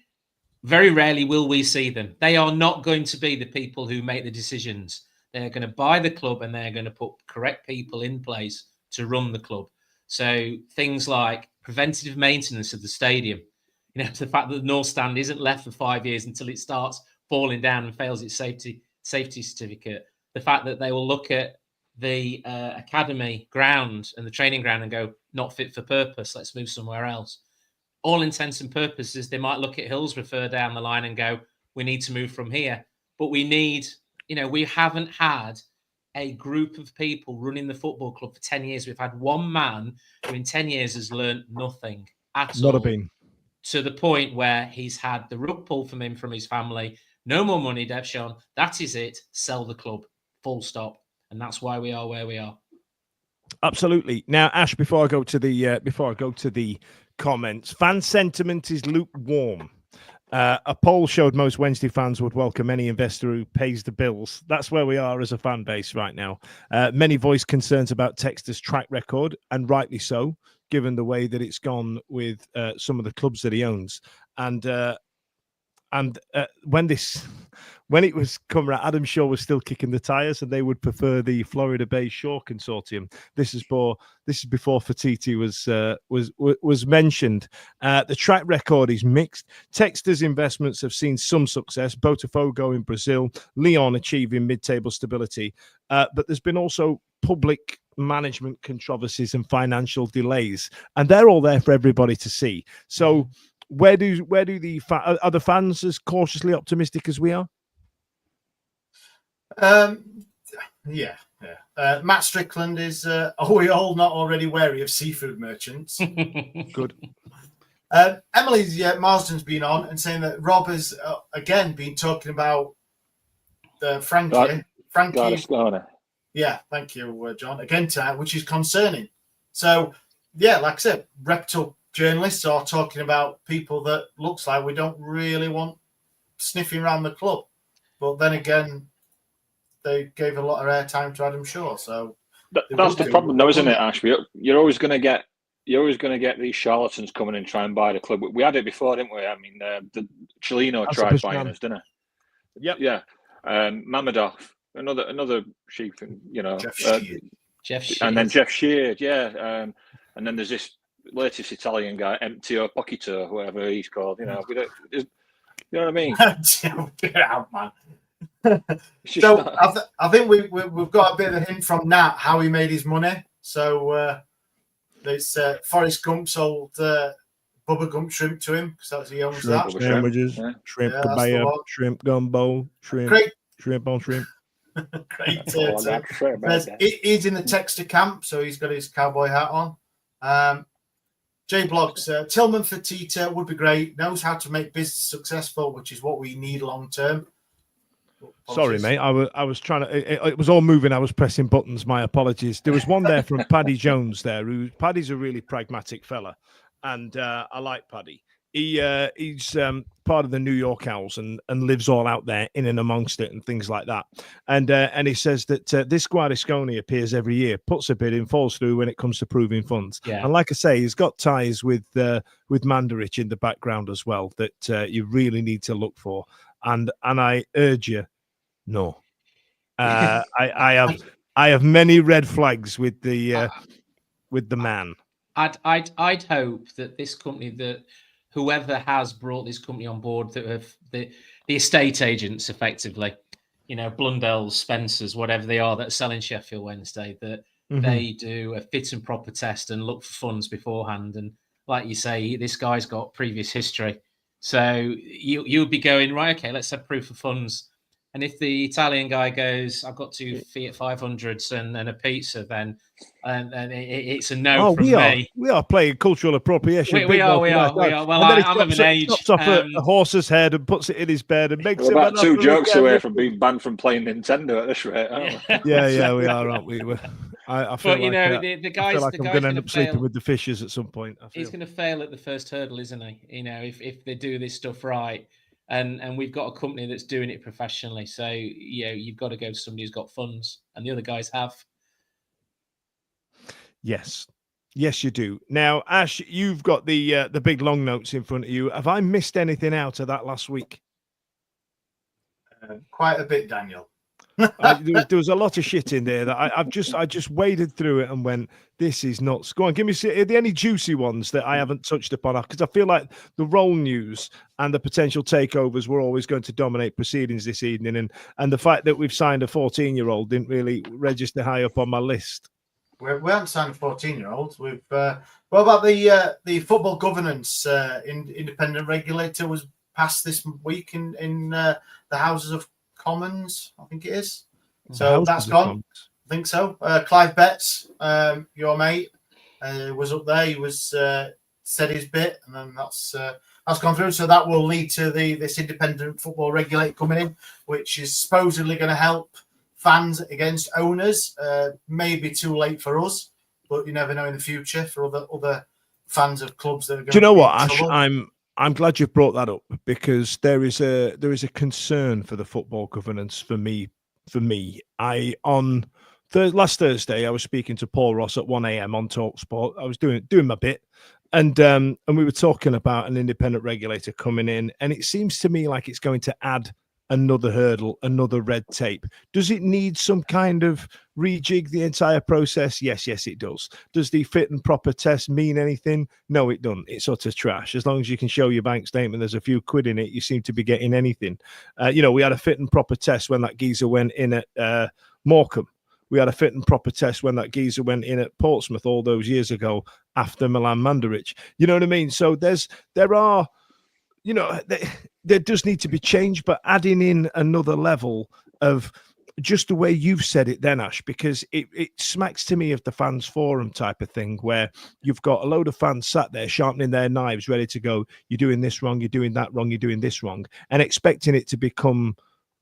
Very rarely will we see them. They are not going to be the people who make the decisions. They're going to buy the club and they're going to put correct people in place to run the club. So things like preventative maintenance of the stadium, the fact that the North Stand isn't left for 5 years until it starts falling down and fails its safety certificate. The fact that they will look at the academy ground and the training ground and go, not fit for purpose, let's move somewhere else. All intents and purposes, they might look at Hillsborough further down the line and go, we need to move from here. But we need, we haven't had a group of people running the football club for 10 years. We've had one man who in 10 years has learned nothing at all. Not a bean. To the point where he's had the rug pulled from him, from his family. No more money, Devshon. That is it. Sell the club. Full stop. And that's why we are where we are. Absolutely. Now, Ash, before I go to the comments, fan sentiment is lukewarm. A poll showed most Wednesday fans would welcome any investor who pays the bills. That's where we are as a fan base right now. Many voiced concerns about Texter's track record, and rightly so, given the way that it's gone with some of the clubs that he owns. And when it was coming out, Adam Shaw was still kicking the tires, and they would prefer the Florida Bay Shore Consortium. This is before Fatiti was mentioned. The track record is mixed. Texter's investments have seen some success. Botafogo in Brazil, Lyon achieving mid-table stability, but there's been also public management controversies and financial delays, and they're all there for everybody to see. So, where do are the fans as cautiously optimistic as we are? Yeah. Matt Strickland is. Are we all not already wary of seafood merchants? Good. Emily's Marsden's been on and saying that Rob has again been talking about Frankie. Yeah, thank you, John. Again tonight, which is concerning. So, yeah, like I said, reputable journalists are talking about people that looks like we don't really want sniffing around the club. But then again, they gave a lot of airtime to Adam Shaw. So that's the problem, though, isn't it, Ash? You're always going to get these charlatans coming and try and buy the club. We had it before, didn't we? I mean, the Chilino tried buying us, didn't he? Yep. Yeah. Mamadov, another sheep, Jeff Sheard. And then Jeff Sheard, yeah. And then there's this latest Italian guy, Emptio Pochito, whoever he's called. You know what I mean? Get out, man. So I think we've got a bit of a hint from Nat how he made his money. So it's Forrest Gump sold Bubba Gump shrimp to him because that's he owns shrimp that. Sandwiches, shrimp kebab, shrimp gumbo, shrimp on shrimp. Great. He's in the Texter camp, so he's got his cowboy hat on. J Blogs, Tillman for Tita would be great. Knows how to make business successful, which is what we need long term. Sorry, mate. I was trying to. It was all moving. I was pressing buttons. My apologies. There was one there from Paddy Jones there. Paddy's a really pragmatic fella, and I like Paddy. He's part of the New York Owls and lives all out there in and amongst it and things like that. And he says that this Guarisconi appears every year, puts a bid in, falls through when it comes to proving funds. Yeah. And like I say, he's got ties with Mandarich in the background as well that you really need to look for. And I urge you, no. I have many red flags with the man. I'd hope that this company, that whoever has brought this company on board, that have the estate agents, effectively, Blundell's, Spencer's, whatever they are, that are selling Sheffield Wednesday, that they do a fit and proper test and look for funds beforehand. And like you say, this guy's got previous history. So you'll be going, right, okay, let's have proof of funds. And if the Italian guy goes, I've got 2 Fiat 500s and a pizza, then it's a no from me. We are playing cultural appropriation. We are. Well, I'm of an age. Chops off a horse's head and puts it in his bed and makes We're about 2 jokes away from being banned from playing Nintendo at this rate, aren't we? Yeah, we are, aren't we? I feel the guy's I'm going to end up sleeping with the fishes at some point. He's going to fail at the first hurdle, isn't he? If they do this stuff right. And we've got a company that's doing it professionally. So, you've got to go to somebody who's got funds, and the other guys have. Yes, you do. Now, Ash, you've got the big long notes in front of you. Have I missed anything out of that last week? Quite a bit, Daniel. There was a lot of shit in there that I just waded through it and went, this is nuts. Go on, give me are there any juicy ones that I haven't touched upon? Because I feel like the Röhl news and the potential takeovers were always going to dominate proceedings this evening, and the fact that we've signed a 14-year-old didn't really register high up on my list. We haven't signed a 14-year-old. We've what about the football governance independent regulator was passed this week in the Houses of Commons, I think it is. So that's gone. I think so. Clive Betts, your mate, was up there. He was said his bit, and then that's gone through. So that will lead to this independent football regulator coming in, which is supposedly going to help fans against owners. Maybe too late for us, but you never know in the future for other fans of clubs that are going. Do you know what, Ash? I'm glad you brought that up, because there is a concern for the football governance for me. Last Thursday I was speaking to Paul Ross at 1 a.m. on Talksport. I was doing my bit, and we were talking about an independent regulator coming in, and it seems to me like it's going to add another hurdle, another red tape. Does it need some kind of rejig the entire process? Yes, it does. Does the fit and proper test mean anything? No, it doesn't. It's utter trash. As long as you can show your bank statement, there's a few quid in it, you seem to be getting anything. We had a fit and proper test when that geezer went in at Morecambe. We had a fit and proper test when that geezer went in at Portsmouth all those years ago after Milan Mandaric. You know what I mean? So there are, there does need to be change, but adding in another level of just the way you've said it then, Ash, because it smacks to me of the fans forum type of thing, where you've got a load of fans sat there sharpening their knives, ready to go, you're doing this wrong, you're doing that wrong, you're doing this wrong, and expecting it to become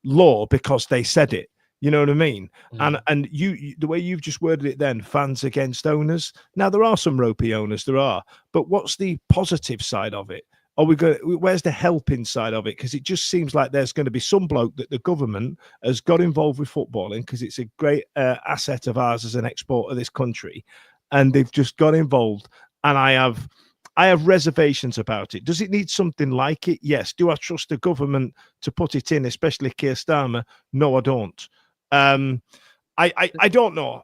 law because they said it. You know what I mean? And you, the way you've just worded it then, fans against owners. Now, there are some ropey owners, there are, but what's the positive side of it? Where's the help inside of it? Because it just seems like there's going to be some bloke that the government has got involved with footballing, because it's a great asset of ours as an export of this country, and they've just got involved. And I have reservations about it. Does it need something like it? Yes. Do I trust the government to put it in, especially Keir Starmer? No, I don't. I don't know.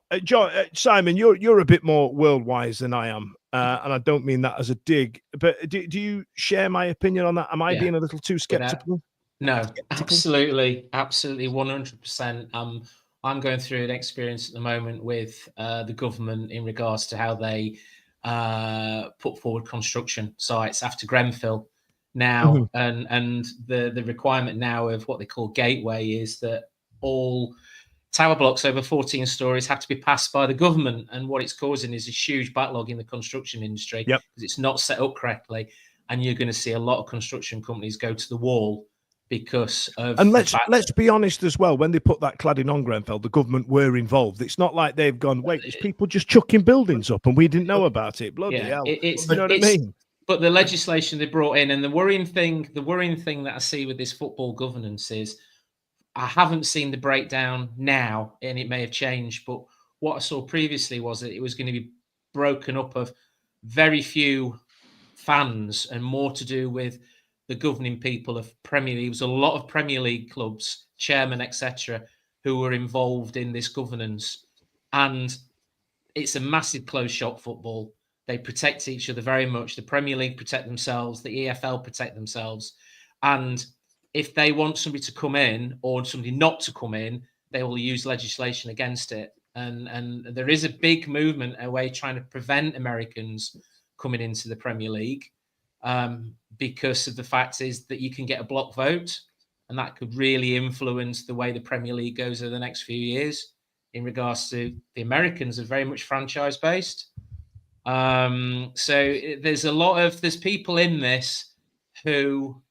Simon, you're a bit more world-wise than I am, and I don't mean that as a dig. But do you share my opinion on that? Am I being a little too skeptical? No, absolutely, 100%. I'm going through an experience at the moment with the government in regards to how they put forward construction sites after Grenfell now, and the requirement now of what they call gateway is that all tower blocks over 14 stories have to be passed by the government, and what it's causing is a huge backlog in the construction industry because it's not set up correctly, and you're going to see a lot of construction companies go to the wall because of. And let's be honest as well. When they put that cladding on Grenfell, the government were involved. It's not like they've gone, wait, there's people just chucking buildings up and we didn't know about it. Bloody hell! You know what I mean? But the legislation they brought in, and the worrying thing that I see with this football governance is, I haven't seen the breakdown now, and it may have changed, but what I saw previously was that it was going to be broken up of very few fans and more to do with the governing people of Premier League. There was a lot of Premier League clubs, chairmen, etc., who were involved in this governance. And it's a massive closed shop football. They protect each other very much. The Premier League protect themselves. The EFL protect themselves. And if they want somebody to come in or somebody not to come in, they will use legislation against it. And there is a big movement away trying to prevent Americans coming into the Premier League because of the fact is that you can get a block vote, and that could really influence the way the Premier League goes over the next few years in regards to the Americans are very much franchise-based. So there's people in this who,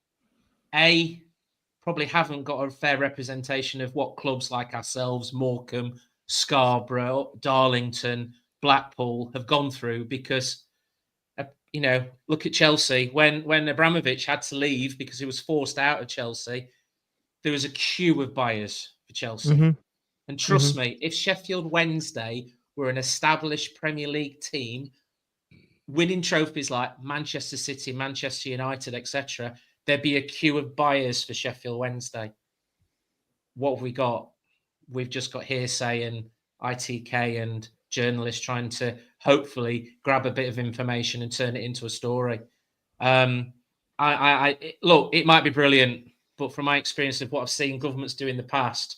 probably haven't got a fair representation of what clubs like ourselves, Morecambe, Scarborough, Darlington, Blackpool have gone through, because, look at Chelsea. When Abramovich had to leave because he was forced out of Chelsea, there was a queue of buyers for Chelsea. And trust me, if Sheffield Wednesday were an established Premier League team, winning trophies like Manchester City, Manchester United, etc., there'd be a queue of buyers for Sheffield Wednesday. What have we got? we've just got hearsay and ITK and journalists trying to hopefully grab a bit of information and turn it into a story. Look, it might be brilliant, but from my experience of what I've seen governments do in the past,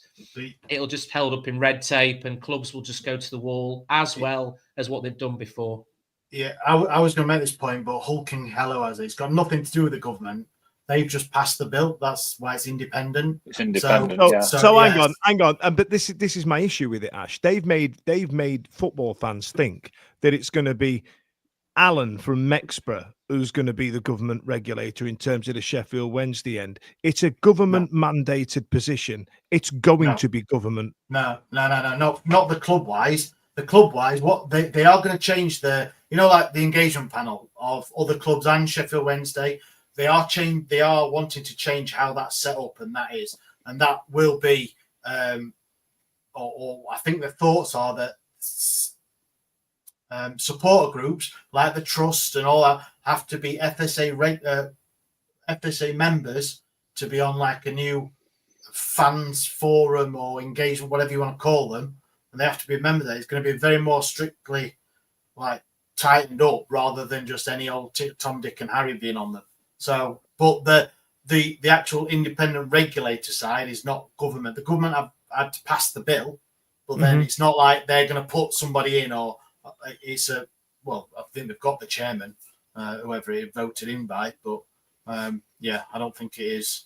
it'll just held up in red tape and clubs will just go to the wall as well as what they've done before. Yeah, I was going to make this point, but hulking hello as it's got nothing to do with the government. They've just passed the bill. That's why it's independent. It's independent. Hang on. But this is my issue with it, Ash. They've made football fans think that it's going to be Alan from Mexborough who's going to be the government regulator in terms of the Sheffield Wednesday end. It's a government mandated position. It's going to be government. No, not the club wise. The club wise, what they are going to change like the engagement panel of other clubs and Sheffield Wednesday. They are wanting to change how that's set up, and that will be, or I think the thoughts are that supporter groups like the trust and all that have to be FSA members to be on like a new fans forum or engagement, whatever you want to call them, and they have to be a member there. It's going to be very more strictly like tightened up rather than just any old Tom, Dick, and Harry being on them. So, but the actual independent regulator side is not government. The government have had to pass the bill, but then it's not like they're going to put somebody in, or it's I think they've got the chairman, whoever it voted in by, but I don't think it is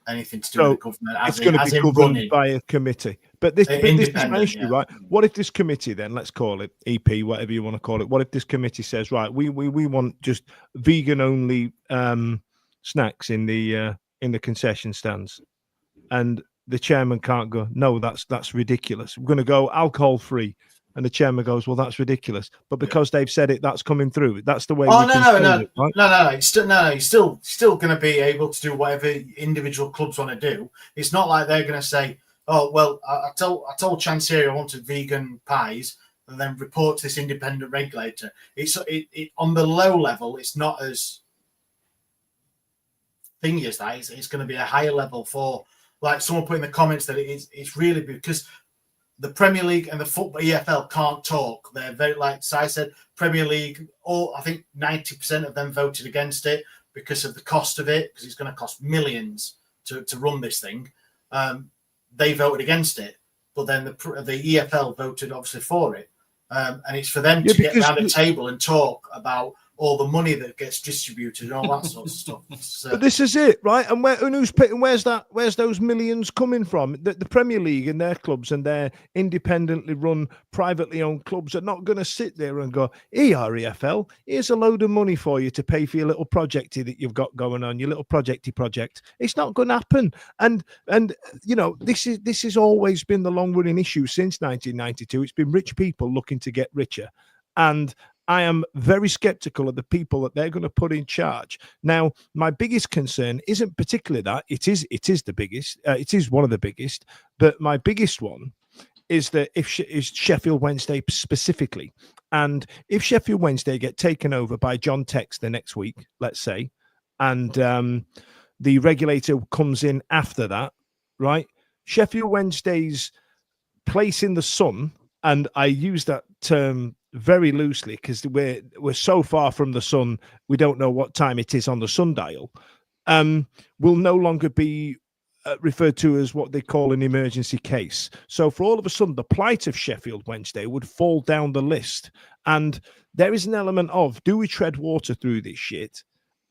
anything to do with the government. It's going to be governed by a committee. But this is my issue, right? What if this committee then, let's call it EP, whatever you want to call it, what if this committee says, right, we want just vegan only snacks in the concession stands, and the chairman can't go, no, that's ridiculous. We're going to go alcohol free. And the chairman goes, well, that's ridiculous. But because they've said it, that's coming through. That's the way. Oh, no. He's still going to be able to do whatever individual clubs want to do. It's not like they're going to say, oh, well, I told Chancery I wanted vegan pies, and then report to this independent regulator. It's on the low level. It's not as thingy as that. It's going to be a higher level for, like someone put in the comments that it's really because the Premier League and the football EFL can't talk. They're very, like Si said, Premier League, I think 90% of them voted against it because of the cost of it, because it's going to cost millions to run this thing. They voted against it, but then the EFL voted obviously for it. And it's for them to get around the table and talk about all the money that gets distributed and all that sort of stuff. But this is it, right? And who's picking? Where's those millions coming from? The Premier League and their clubs and their independently run, privately owned clubs are not going to sit there and go, "Here, EFL, here's a load of money for you to pay for your little projecty that you've got going on, your little project." It's not going to happen. And this has always been the long running issue since 1992. It's been rich people looking to get richer, and I am very skeptical of the people that they're going to put in charge. Now, my biggest concern isn't particularly that. It is the biggest. It is one of the biggest. But my biggest one is that is Sheffield Wednesday specifically. And if Sheffield Wednesday get taken over by John Textor next week, let's say, and the regulator comes in after that, right? Sheffield Wednesday's place in the sun, and I use that term very loosely because we're so far from the sun, we don't know what time it is on the sundial, will no longer be referred to as what they call an emergency case. So for all of a sudden, the plight of Sheffield Wednesday would fall down the list. And there is an element of, do we tread water through this shit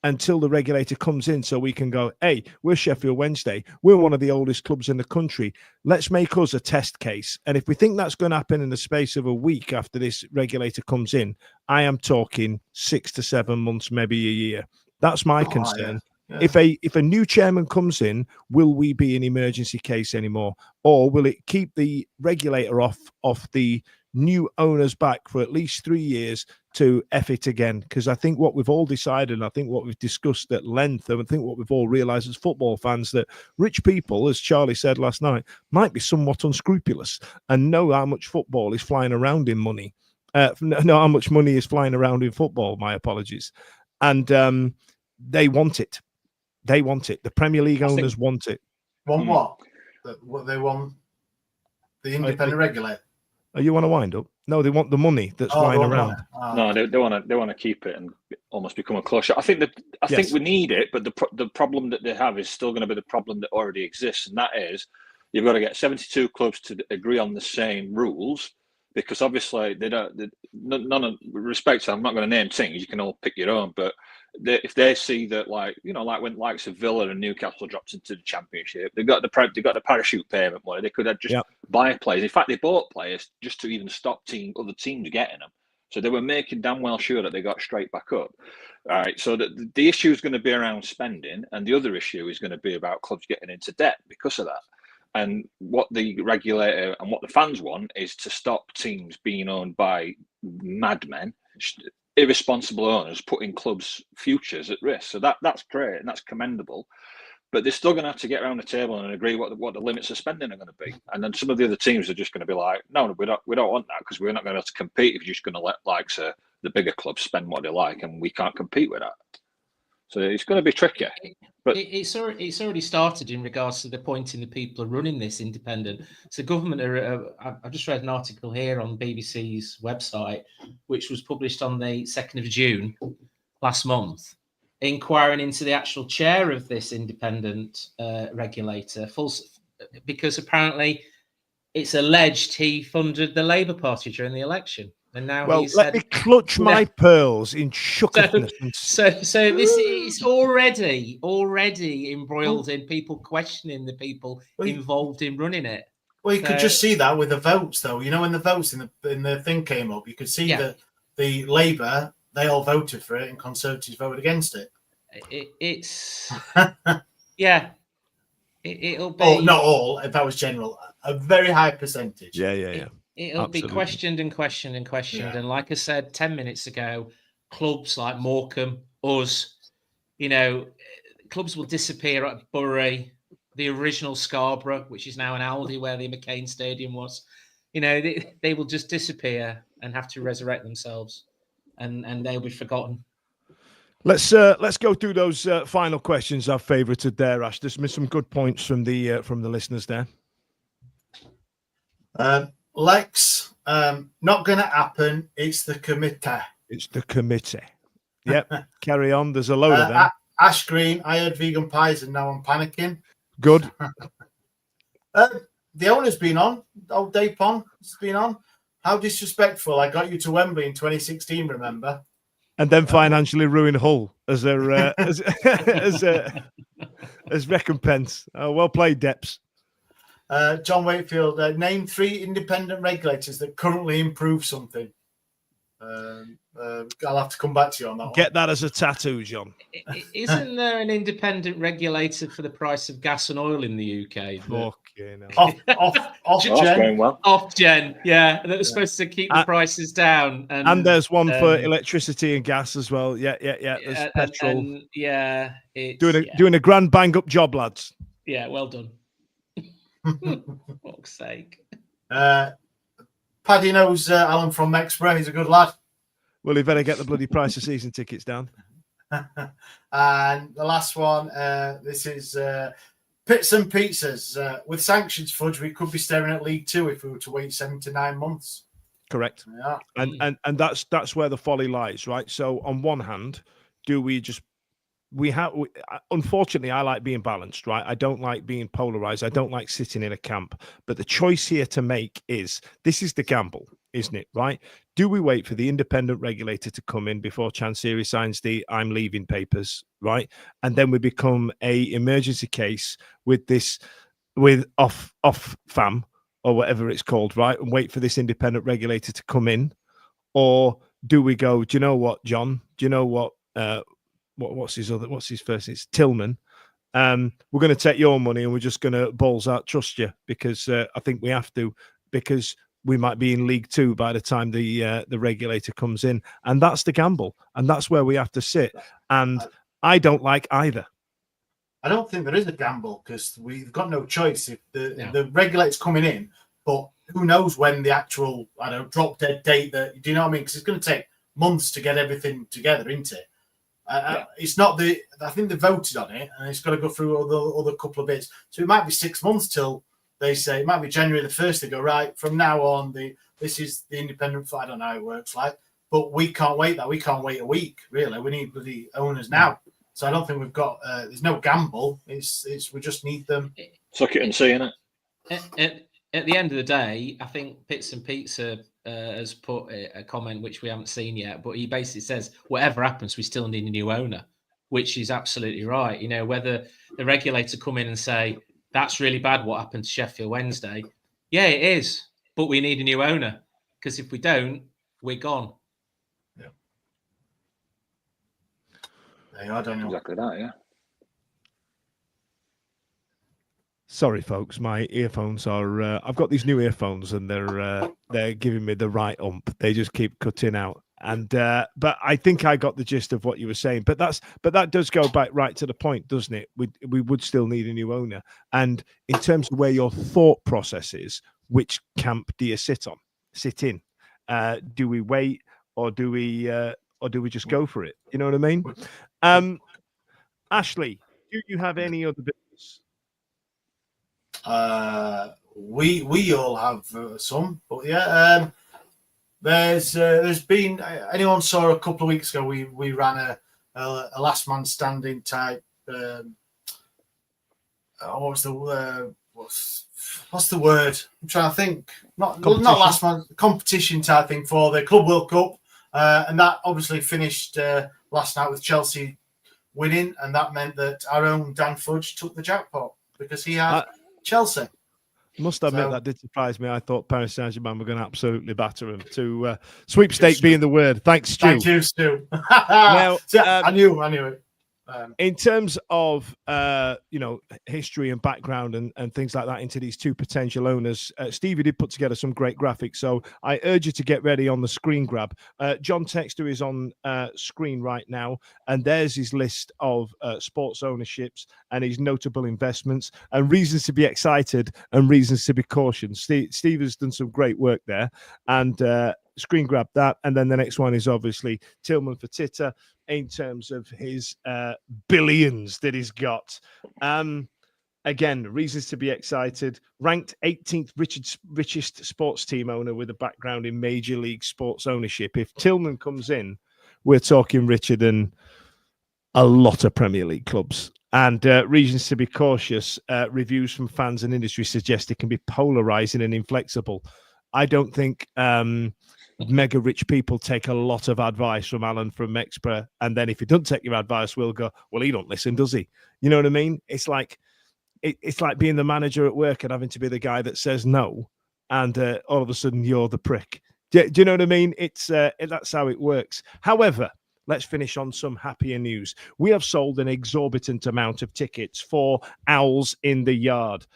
until the regulator comes in so we can go, hey, we're Sheffield Wednesday. We're one of the oldest clubs in the country. Let's make us a test case. And if we think that's going to happen in the space of a week after this regulator comes in, I am talking 6 to 7 months, maybe a year. That's my concern. Yeah. If a new chairman comes in, will we be an emergency case anymore? Or will it keep the regulator off the new owners back for at least 3 years to F it again? Because I think what we've all decided, and I think what we've discussed at length, and I think what we've all realised as football fans, that rich people, as Charlie said last night, might be somewhat unscrupulous and know how much football is flying around in money. Know how much money is flying around in football, my apologies. And they want it. They want it. The Premier League owners want it. Want what? What they want? The independent regulator. Oh, you want to wind up? No, they want the money that's flying around. No, they want to keep it and almost become a close shot. I think we need it, but the problem that they have is still going to be the problem that already exists, and that is you've got to get 72 clubs to agree on the same rules, because obviously none of respect. I'm not going to name things. You can all pick your own, but if they see that, like when likes of Villa and Newcastle dropped into the Championship, they got the parachute payment money. They could have just buy players. In fact, they bought players just to even stop other teams getting them. So they were making damn well sure that they got straight back up. All right. So the issue is going to be around spending, and the other issue is going to be about clubs getting into debt because of that. And what the regulator and what the fans want is to stop teams being owned by madmen, irresponsible owners putting clubs' futures at risk. So that's great and that's commendable, but they're still going to have to get around the table and agree what the limits of spending are going to be. And then some of the other teams are just going to be like, no, we don't want that, because we're not going to be able to compete if you're just going to let the bigger clubs spend what they like, and we can't compete with that. So it's going to be tricky. But it's already started in regards to the pointing the people are running this independent. So government I've just read an article here on BBC's website, which was published on the 2nd of June last month, inquiring into the actual chair of this independent regulator, because apparently it's alleged he funded the Labour Party during the election. And now let me clutch my pearls in shookedness. So this is already embroiled in people questioning the people involved in running it. Well, you could just see that with the votes, though. When the votes in the thing came up, you could see that the Labour, they all voted for it, and Conservatives voted against it. It's it'll be. Oh, not all. If that was general, a very high percentage. Yeah. It'll be questioned and questioned and questioned. And like I said 10 minutes ago, clubs like Morecambe, us, clubs will disappear at Bury, the original Scarborough, which is now an Aldi where the McCain Stadium was. They will just disappear and have to resurrect themselves, and they'll be forgotten. Let's go through those final questions I've favorited there, Ash. There's been some good points from the listeners there. Lex, not going to happen. It's the committee. It's the committee. Yep. Carry on. There's a load of them. Ash Green, I had vegan pies and now I'm panicking. Good. The owner's been on. Old Dapon has been on. How disrespectful. I got you to Wembley in 2016, remember? And then financially ruin Hull as recompense. Well played, Deps. John Wakefield, name 3 independent regulators that currently improve something. I'll have to come back to you on that one. Get that as a tattoo, John. Isn't there an independent regulator for the price of gas and oil in the UK? Off-gen, yeah. That was supposed to keep the prices down. And there's one for electricity and gas as well. Yeah. There's petrol. Doing a grand bang-up job, lads. Yeah, well done. Fuck's sake. Paddy knows Alan from Mexborough. He's a good lad. Well, he better get the bloody price of season tickets down. And the last one, this is Pits and Pizzas. With sanctions fudge, we could be staring at League Two if we were to wait 7 to 9 months. Correct. Yeah. And that's where the folly lies, right? So on one hand, unfortunately, I like being balanced, right? I don't like being polarized. I don't like sitting in a camp. But the choice here to make is, this is the gamble, isn't it, right? Do we wait for the independent regulator to come in before Chancery signs the I'm leaving papers, right? And then we become a emergency case with off fam or whatever it's called, right? And wait for this independent regulator to come in? Or do we go, do you know what, John? Do you know what, what's his first? It's Tillman. We're going to take your money and we're just going to balls out trust you, because I think we have to, because we might be in League Two by the time the regulator comes in, and that's the gamble, and that's where we have to sit. And I don't like either. I don't think there is a gamble, because we've got no choice. If the regulator's coming in, but who knows when the actual drop dead date that, do you know what I mean? Because it's going to take months to get everything together, isn't it? It's not I think they voted on it, and it's got to go through other couple of bits. So it might be 6 months till they say it might be January the 1st. They go, right, from now on, this is the independent. I don't know how it works like, but we can't wait that. We can't wait a week, really. We need bloody owners now. So I don't think we've got, there's no gamble. It's we just need them. Suck it and see, innit? At the end of the day, I think Pits and Pizza has put a comment which we haven't seen yet, but he basically says, whatever happens, we still need a new owner, which is absolutely right. You know, whether the regulator come in and say, that's really bad what happened to Sheffield Wednesday. Yeah, it is, but we need a new owner, because if we don't, we're gone. Yeah. There you are, Daniel. Exactly that, yeah. Sorry, folks, my earphones are. I've got these new earphones, and they're giving me the right ump. They just keep cutting out. And but I think I got the gist of what you were saying. But that does go back right to the point, doesn't it? We would still need a new owner. And in terms of where your thought process is, which camp do you sit in? Do we wait, or do we just go for it? You know what I mean? Ashley, do you have any other business? We all have some, but yeah. There's been, anyone saw a couple of weeks ago, we ran a last man standing type. What's the word? I'm trying to think. Not last man, competition type thing for the Club World Cup, and that obviously finished last night with Chelsea winning, and that meant that our own Dan Fudge took the jackpot because he had Chelsea. Must admit that did surprise me. I thought Paris Saint-Germain were going to absolutely batter them. To sweepstake being the word. Thanks, Stu. Thank you, Stu. Now, I knew it. In terms of history and background and things like that into these two potential owners, Stevie did put together some great graphics, so I urge you to get ready on the screen grab. John Texter is on screen right now, and there's his list of sports ownerships and his notable investments and reasons to be excited and reasons to be cautious. Steve has done some great work there, and screen grab that. And then the next one is obviously Tillman Fertitta in terms of his billions that he's got. Again, reasons to be excited. Ranked 18th richest sports team owner with a background in Major League sports ownership. If Tillman comes in, we're talking richer than a lot of Premier League clubs. And reasons to be cautious. Reviews from fans and industry suggest it can be polarizing and inflexible. I don't think mega rich people take a lot of advice from Alan from Mexpra, and then if he doesn't take your advice, we'll go, well, he don't listen, does he? You know what I mean? It's like being the manager at work and having to be the guy that says no, and all of a sudden you're the prick. Do you know what I mean? It's that's how it works. However, let's finish on some happier news. We have sold an exorbitant amount of tickets for Owls in the Yard.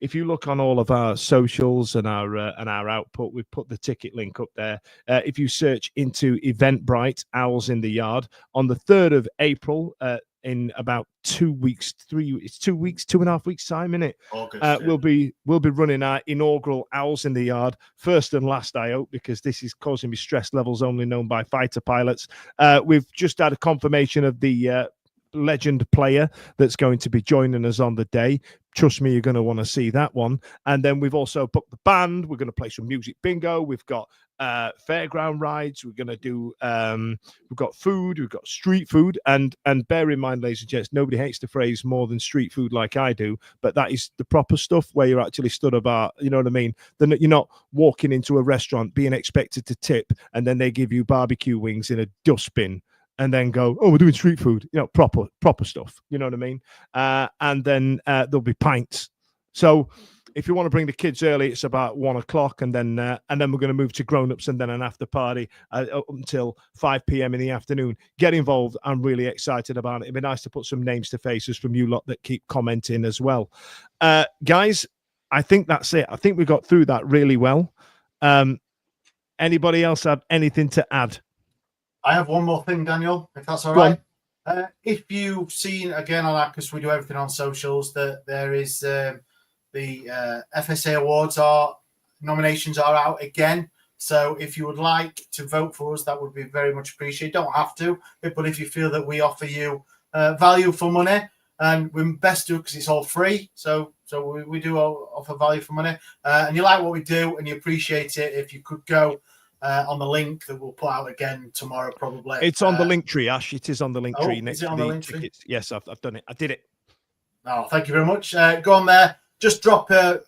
If you look on all of our socials and our output, we've put the ticket link up there. If you search into Eventbrite, Owls in the Yard, on the 3rd of April, in about 2 weeks, 2.5 weeks time, innit? August, we'll be running our inaugural Owls in the Yard, first and last, I hope, because this is causing me stress levels only known by fighter pilots. We've just had a confirmation of the legend player that's going to be joining us on the day. Trust me, you're going to want to see that one. And then we've also booked the band. We're going to play some music bingo. We've got fairground rides. We're going to do we've got food, we've got street food, and bear in mind, ladies and gents, nobody hates the phrase more than street food like I do, but that is the proper stuff where you're actually stood about, you know what I mean? Then you're not walking into a restaurant being expected to tip and then they give you barbecue wings in a dustbin and then go, oh, we're doing street food, you know, proper stuff, you know what I mean? And then there'll be pints. So if you want to bring the kids early, it's about 1 o'clock, and then we're going to move to grown-ups and then an after party up until 5 p.m. in the afternoon. Get involved. I'm really excited about it. It'd be nice to put some names to faces from you lot that keep commenting as well. Guys, I think that's it. I think we got through that really well. Anybody else have anything to add? I have one more thing, Daniel, if that's all right. If you've seen, again, on that, because we do everything on socials, that there is the FSA Awards nominations are out again. So if you would like to vote for us, that would be very much appreciated. You don't have to, but if you feel that we offer you value for money, and we best do it because it's all free. So So we do offer value for money. And you like what we do and you appreciate it, if you could go on the link that we'll put out again tomorrow, probably. It's on the link tree, Ash. It is on the link tree next is it on to the the link tree? tickets. Yes, I've done it. I did it. Oh, thank you very much. Go on there. Just drop your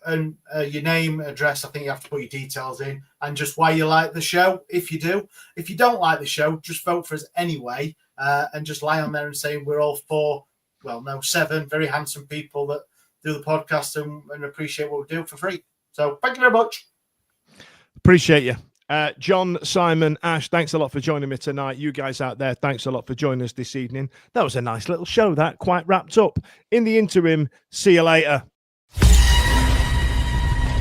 name, address. I think you have to put your details in, and just why you like the show. If you do, if you don't like the show, just vote for us anyway, and just lie on there and say we're all 7 very handsome people that do the podcast and appreciate what we do for free. So thank you very much. Appreciate you. John, Simon, Ash, thanks a lot for joining me tonight. You guys out there, thanks a lot for joining us this evening. That was a nice little show, that quite wrapped up. In the interim, see you later.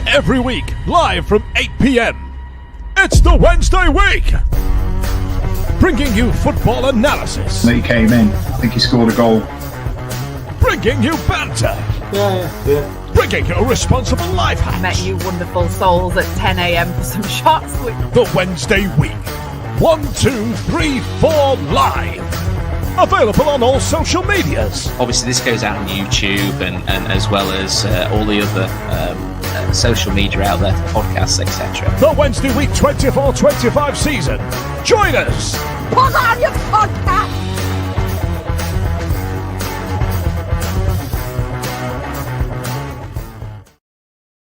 Every week, live from 8 p.m. It's the Wednesday week, bringing you football analysis. He came in. I think he scored a goal. Bringing you banter. Yeah. Bringing you responsible life hacks. Met you wonderful souls at 10 a.m. for some shots. The Wednesday week. 1, 2, 3, 4 live. Available on all social medias. Obviously, this goes out on YouTube and as well as all the other social media out there, podcasts, etc. The Wednesday week 24-25 season. Join us. Put on your podcast.